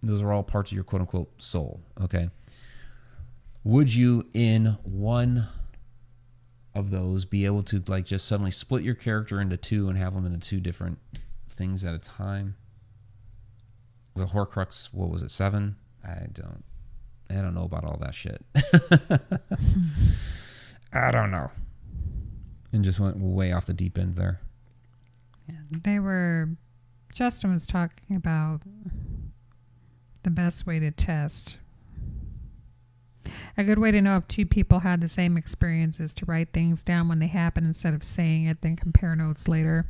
Those are all parts of your quote-unquote soul, okay? Would you, in one of those, be able to like just suddenly split your character into 2 and have them into 2 different things at a time? The Horcrux, what was it, 7? I don't know about all that shit. I don't know. And just went way off the deep end there. Yeah, Justin was talking about the best way to test. A good way to know if 2 people had the same experience is to write things down when they happen instead of saying it, then compare notes later.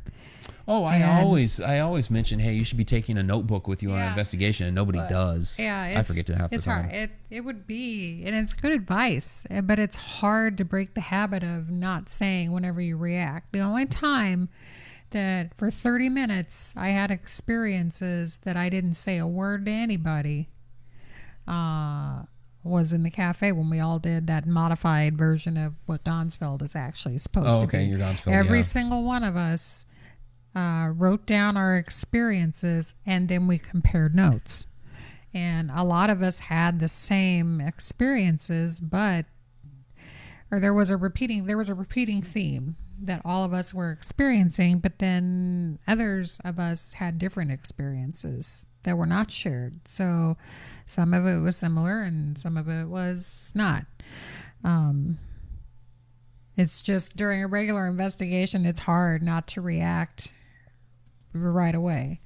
Oh, I always mention, hey, you should be taking a notebook with you on an investigation, and nobody does. Yeah, I forget to half the time. It's hard. It would be, and it's good advice, but it's hard to break the habit of not saying whenever you react. The only time that for 30 minutes I had experiences that I didn't say a word to anybody was in the cafe when we all did that modified version of what Gonsfeld is actually supposed to be. Your Gonsfeld, Every single one of us wrote down our experiences and then we compared notes. And a lot of us had the same experiences, but there was a repeating theme that all of us were experiencing, but then others of us had different experiences that were not shared. So some of it was similar and some of it was not. It's just during a regular investigation, it's hard not to react right away.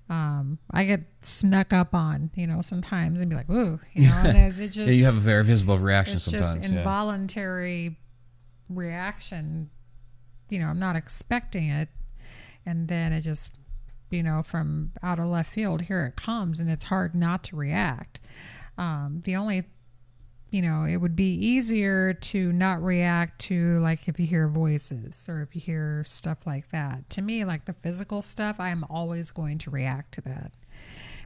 I get snuck up on, sometimes and be like, ooh, and it just, you have a very visible reaction sometimes. It's just involuntary reaction. I'm not expecting it. And then it just, from out of left field, here it comes, and it's hard not to react. The only, it would be easier to not react to, like, if you hear voices or if you hear stuff like that. To me, like the physical stuff, I am always going to react to that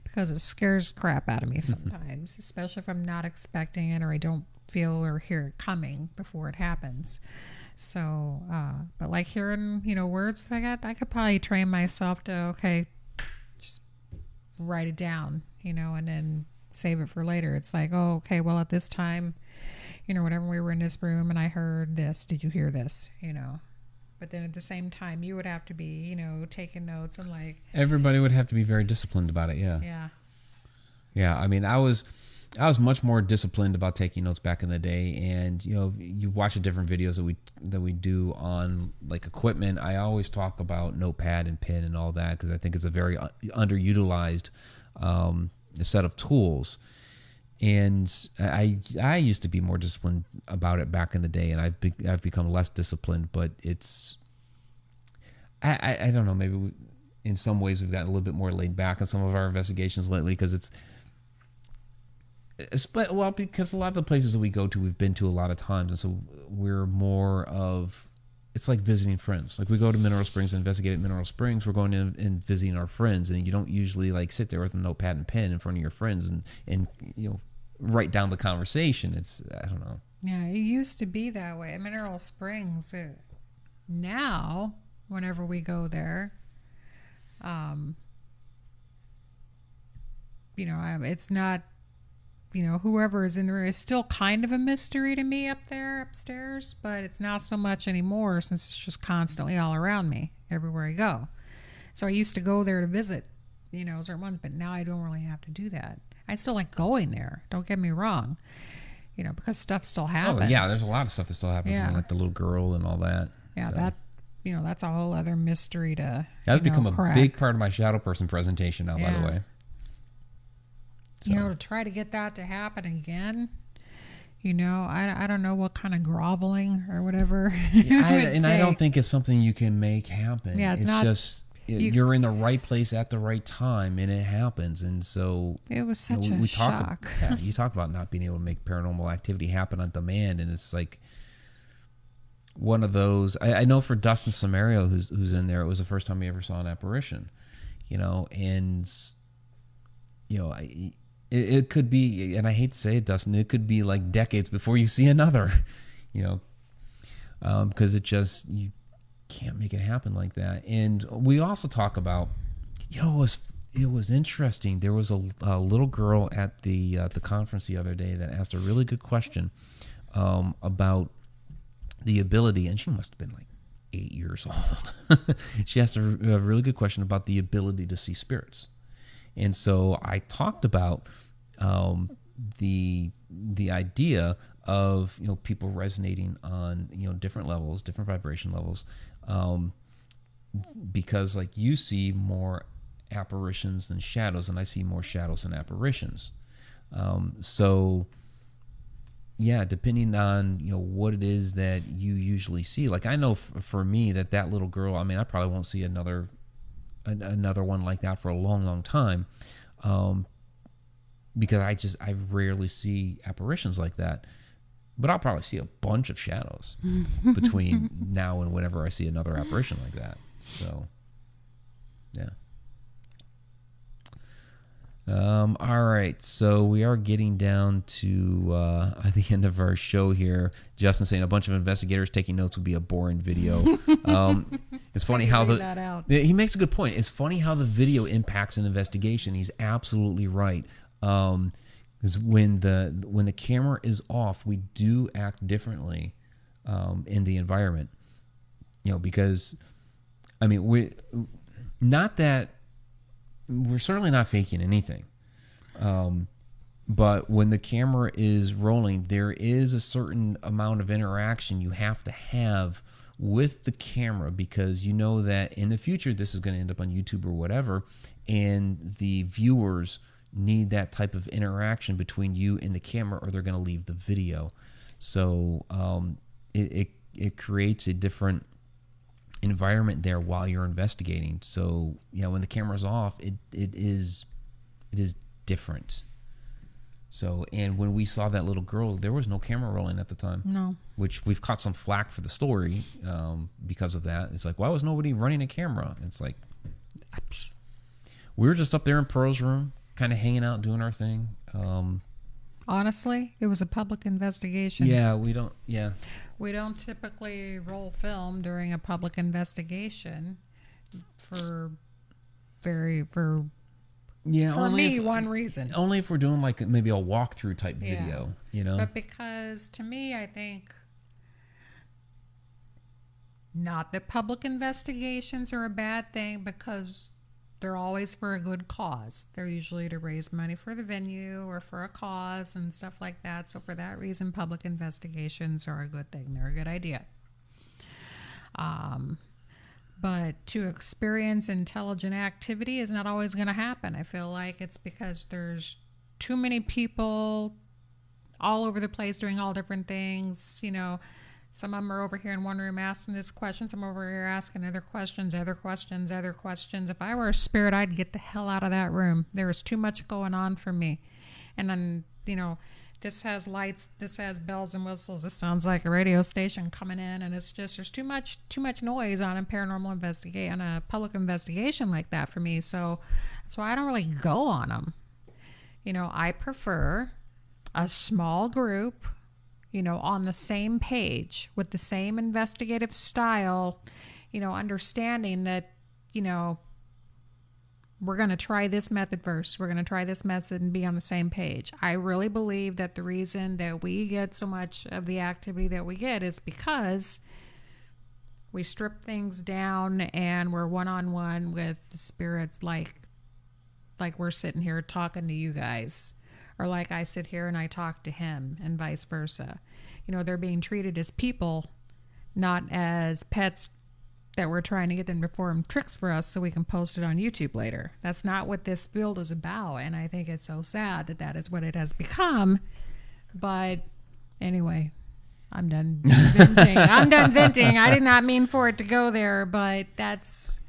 because it scares the crap out of me sometimes, especially if I'm not expecting it or I don't feel or hear it coming before it happens. So, but like hearing, words I could probably train myself to, just write it down, and then save it for later. It's like, oh, okay, well, at this time, whenever we were in this room and I heard this, did you hear this? But then at the same time, you would have to be, taking notes and like. Everybody would have to be very disciplined about it. Yeah. Yeah. Yeah. I mean, I was much more disciplined about taking notes back in the day. And, you watch the different videos that we do on like equipment. I always talk about notepad and pen and all that, because I think it's a very underutilized set of tools. And I used to be more disciplined about it back in the day, and I've become less disciplined. But I don't know, maybe in some ways we've gotten a little bit more laid back in some of our investigations lately, because because a lot of the places that we go to, we've been to a lot of times, and so we're more of, it's like visiting friends. Like we go to Mineral Springs and investigate at Mineral Springs, we're going in and visiting our friends, and you don't usually like sit there with a notepad and pen in front of your friends and write down the conversation. I don't know. Yeah, it used to be that way. At Mineral Springs, now, whenever we go there, it's not, whoever is in there is still kind of a mystery to me up there upstairs, but it's not so much anymore since it's just constantly all around me everywhere I go. So I used to go there to visit, certain ones, but now I don't really have to do that. I still like going there. Don't get me wrong, because stuff still happens. Oh yeah, there's a lot of stuff that still happens. Yeah. Like the little girl and all that. Yeah, so. That's a whole other mystery to. That's become crack. A big part of my shadow person presentation now, by the way. So. To try to get that to happen again, I don't know what kind of groveling or whatever. I don't think it's something you can make happen. Yeah, it's not. Just you're in the right place at the right time, and it happens. And so it was such a shock. You talk about not being able to make paranormal activity happen on demand, and it's like one of those. I know for Dustin Samario, who's in there, it was the first time he ever saw an apparition. And it could be, and I hate to say it, Dustin, it could be like decades before you see another. Because you can't make it happen like that. And we also talk about, it was interesting. There was a little girl at the conference the other day that asked a really good question about the ability, and she must have been like 8 years old. She asked a really good question about the ability to see spirits. And so I talked about the idea of people resonating on different levels, different vibration levels, because like you see more apparitions than shadows, and I see more shadows than apparitions. So yeah, depending on what it is that you usually see. Like I know for me that little girl, I mean, I probably won't see another one like that for a long, long time, because I rarely see apparitions like that. But I'll probably see a bunch of shadows between now and whenever I see another apparition like that. So, yeah. All right, so we are getting down to the end of our show here. Justin saying a bunch of investigators taking notes would be a boring video. It's funny how he makes a good point. It's funny how the video impacts an investigation. He's absolutely right. Because when the camera is off, we do act differently in the environment. Because I mean we're certainly not faking anything. But when the camera is rolling, there is a certain amount of interaction you have to have with the camera, because you know that in the future this is going to end up on YouTube or whatever, and the viewers need that type of interaction between you and the camera, or they're going to leave the video. So it creates a different environment there while you're investigating. So when the camera's off, it is different. So, and when we saw that little girl, there was no camera rolling at the time. No. Which we've caught some flack for the story because of that. It's like, why was nobody running a camera? It's like, we were just up there in Pearl's room, kind of hanging out, doing our thing. Honestly, it was a public investigation. Yeah, we don't typically roll film during a public investigation for one reason. Only if we're doing like maybe a walkthrough type video. you know. But because to me, I think not that public investigations are a bad thing, because they're always for a good cause. They're usually to raise money for the venue or for a cause and stuff like that. So for that reason, public investigations are a good thing. They're a good idea. But to experience intelligent activity is not always going to happen. I feel like it's because there's too many people all over the place doing all different things. You know, some of them are over here in one room asking this question, some over here asking other questions. If I were a spirit, I'd get the hell out of that room. There is too much going on for me. And then, you know, this has lights, this has bells and whistles. This sounds like a radio station coming in, and it's just, there's too much noise on a paranormal investigation, on a public investigation like that for me. So I don't really go on them. You know, I prefer a small group, you know, on the same page with the same investigative style, you know, understanding that, you know, we're going to try this method first. We're going to try this method and be on the same page. I really believe that the reason that we get so much of the activity that we get is because we strip things down and we're one-on-one with spirits, like we're sitting here talking to you guys, or like I sit here and I talk to him, and vice versa. You know, they're being treated as people, not as pets that we're trying to get them to perform tricks for us so we can post it on YouTube later. That's not what this field is about, and I think it's so sad that that is what it has become. But anyway, I'm done venting. I did not mean for it to go there, but that's...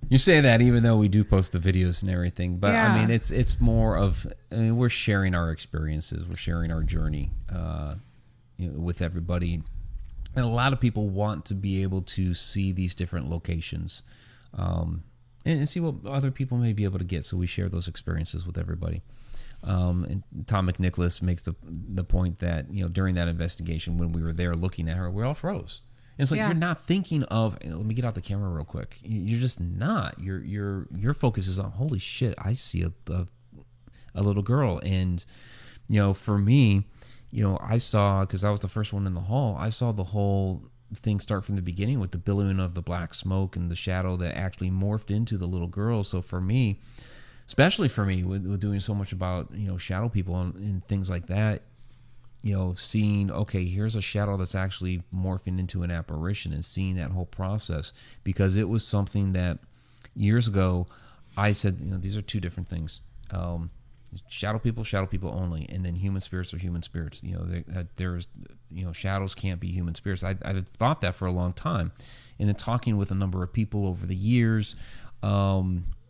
You say that even though we do post the videos and everything, but Yeah. I mean, it's more of, I mean, we're sharing our experiences, we're sharing our journey you know, with everybody. And a lot of people want to be able to see these different locations and see what other people may be able to get. So we share those experiences with everybody. And Tom McNicholas makes the point that, you know, during that investigation, when we were there looking at her, we all froze. And it's like, Yeah. you're not thinking of, let me get out the camera real quick. You're just not. Your focus is on, holy shit, I see a little girl. And, you know, for me, you know, I saw, because I was the first one in the hall, I saw the whole thing start from the beginning with the billowing of the black smoke and the shadow that actually morphed into the little girl. So for me, especially for me, with doing so much about, you know, shadow people and things like that, you know, seeing, okay, here's a shadow that's actually morphing into an apparition, and seeing that whole process, because it was something that years ago I said, you know, these are two different things. Shadow people only, and then human spirits are human spirits. You know, there's, you know, shadows can't be human spirits. I've thought that for a long time, and then talking with a number of people over the years, you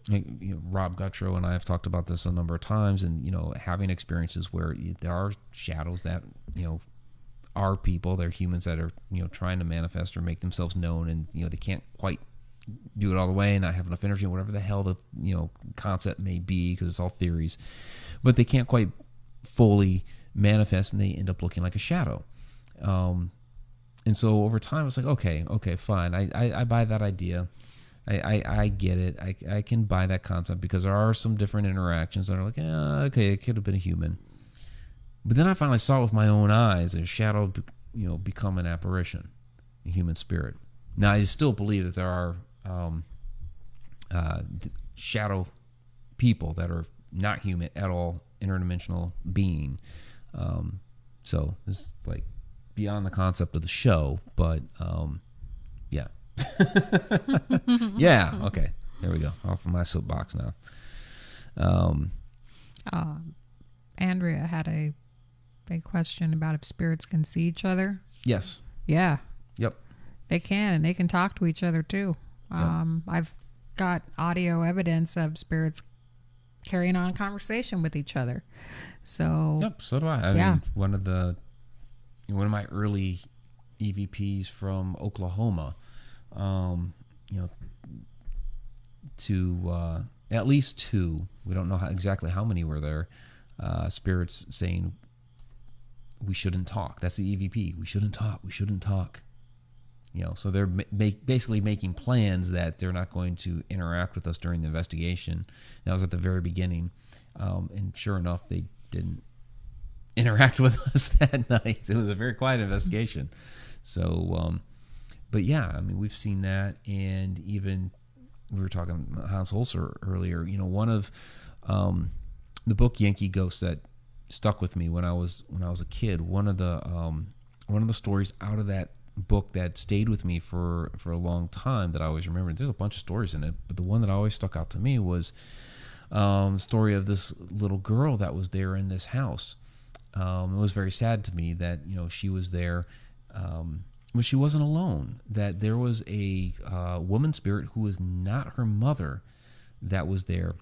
know, Rob Guttrow and I have talked about this a number of times, and, you know, having experiences where there are shadows that, you know, are people, they're humans that are, you know, trying to manifest or make themselves known, and, you know, they can't quite do it all the way and not have enough energy, whatever the hell the, you know, concept may be, because it's all theories, but they can't quite fully manifest, and they end up looking like a shadow. And so over time, it's like, okay, fine. I buy that idea. I get it. I can buy that concept, because there are some different interactions that are like, okay, it could have been a human. But then I finally saw with my own eyes a shadow, you know, become an apparition, a human spirit. Now, I still believe that there are shadow people that are not human at all, interdimensional being. So this is like beyond the concept of the show, but yeah. Yeah, okay. There we go. Off of my soapbox now. Andrea had a question about if spirits can see each other. Yes. Yeah. Yep. They can, and they can talk to each other too. Yep. I've got audio evidence of spirits carrying on a conversation with each other. So Yep, so do I. I mean, one of my early EVPs from Oklahoma, you know, to at least two, we don't know exactly how many were there, spirits saying we shouldn't talk. That's the EVP. We shouldn't talk. You know, so they're basically making plans that they're not going to interact with us during the investigation. That was at the very beginning, and sure enough, they didn't interact with us that night. It was a very quiet investigation. So, but yeah, I mean, we've seen that, and even we were talking about Hans Holzer earlier. You know, one of the book Yankee Ghosts that stuck with me when I was a kid. One of the stories out of that book that stayed with me for a long time that I always remember. There's a bunch of stories in it, but the one that always stuck out to me was the story of this little girl that was there in this house. It was very sad to me that, you know, she was there, but she wasn't alone. That there was a woman spirit who was not her mother that was there,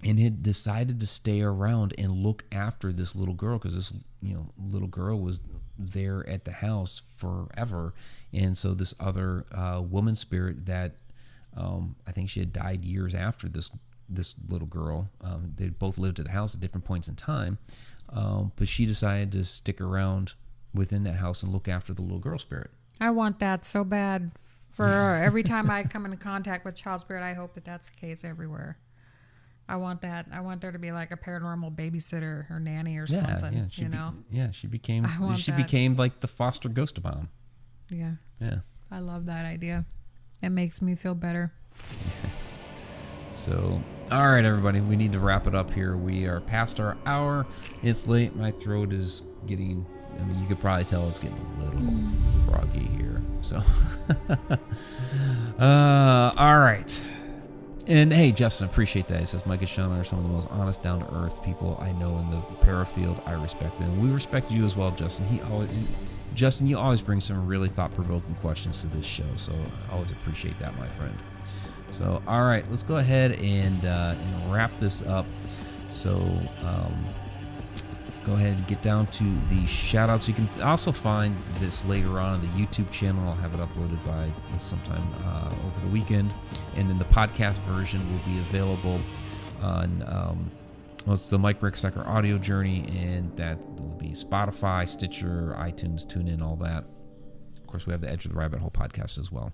and had decided to stay around and look after this little girl, because this, you know, little girl was there at the house forever. And so this other woman spirit that I think she had died years after this little girl. They both lived at the house at different points in time, but she decided to stick around within that house and look after the little girl spirit. I want that so bad. For every time I come into contact with child spirit, I hope that that's the case everywhere. I want that. I want there to be like a paranormal babysitter or nanny or something. Yeah, you know. She became like the foster ghost bomb. Yeah. Yeah. I love that idea. It makes me feel better. So, all right, everybody, we need to wrap it up here. We are past our hour. It's late. My throat is getting, I mean, you could probably tell it's getting a little froggy here. So, all right. And hey, Justin, appreciate that. He says Mike and Shana are some of the most honest, down-to-earth people I know in the para field. I respect them. And we respect you as well, Justin. Justin, you always bring some really thought-provoking questions to this show, so I always appreciate that, my friend. So, all right, let's go ahead and wrap this up. So, let's go ahead and get down to the shout-outs. You can also find this later on the YouTube channel. I'll have it uploaded by sometime over the weekend. And then the podcast version will be available on it's the Mike Ricksecker audio journey, and that will be Spotify, Stitcher, iTunes, TuneIn, all that. Of course, we have the Edge of the Rabbit Hole podcast as well.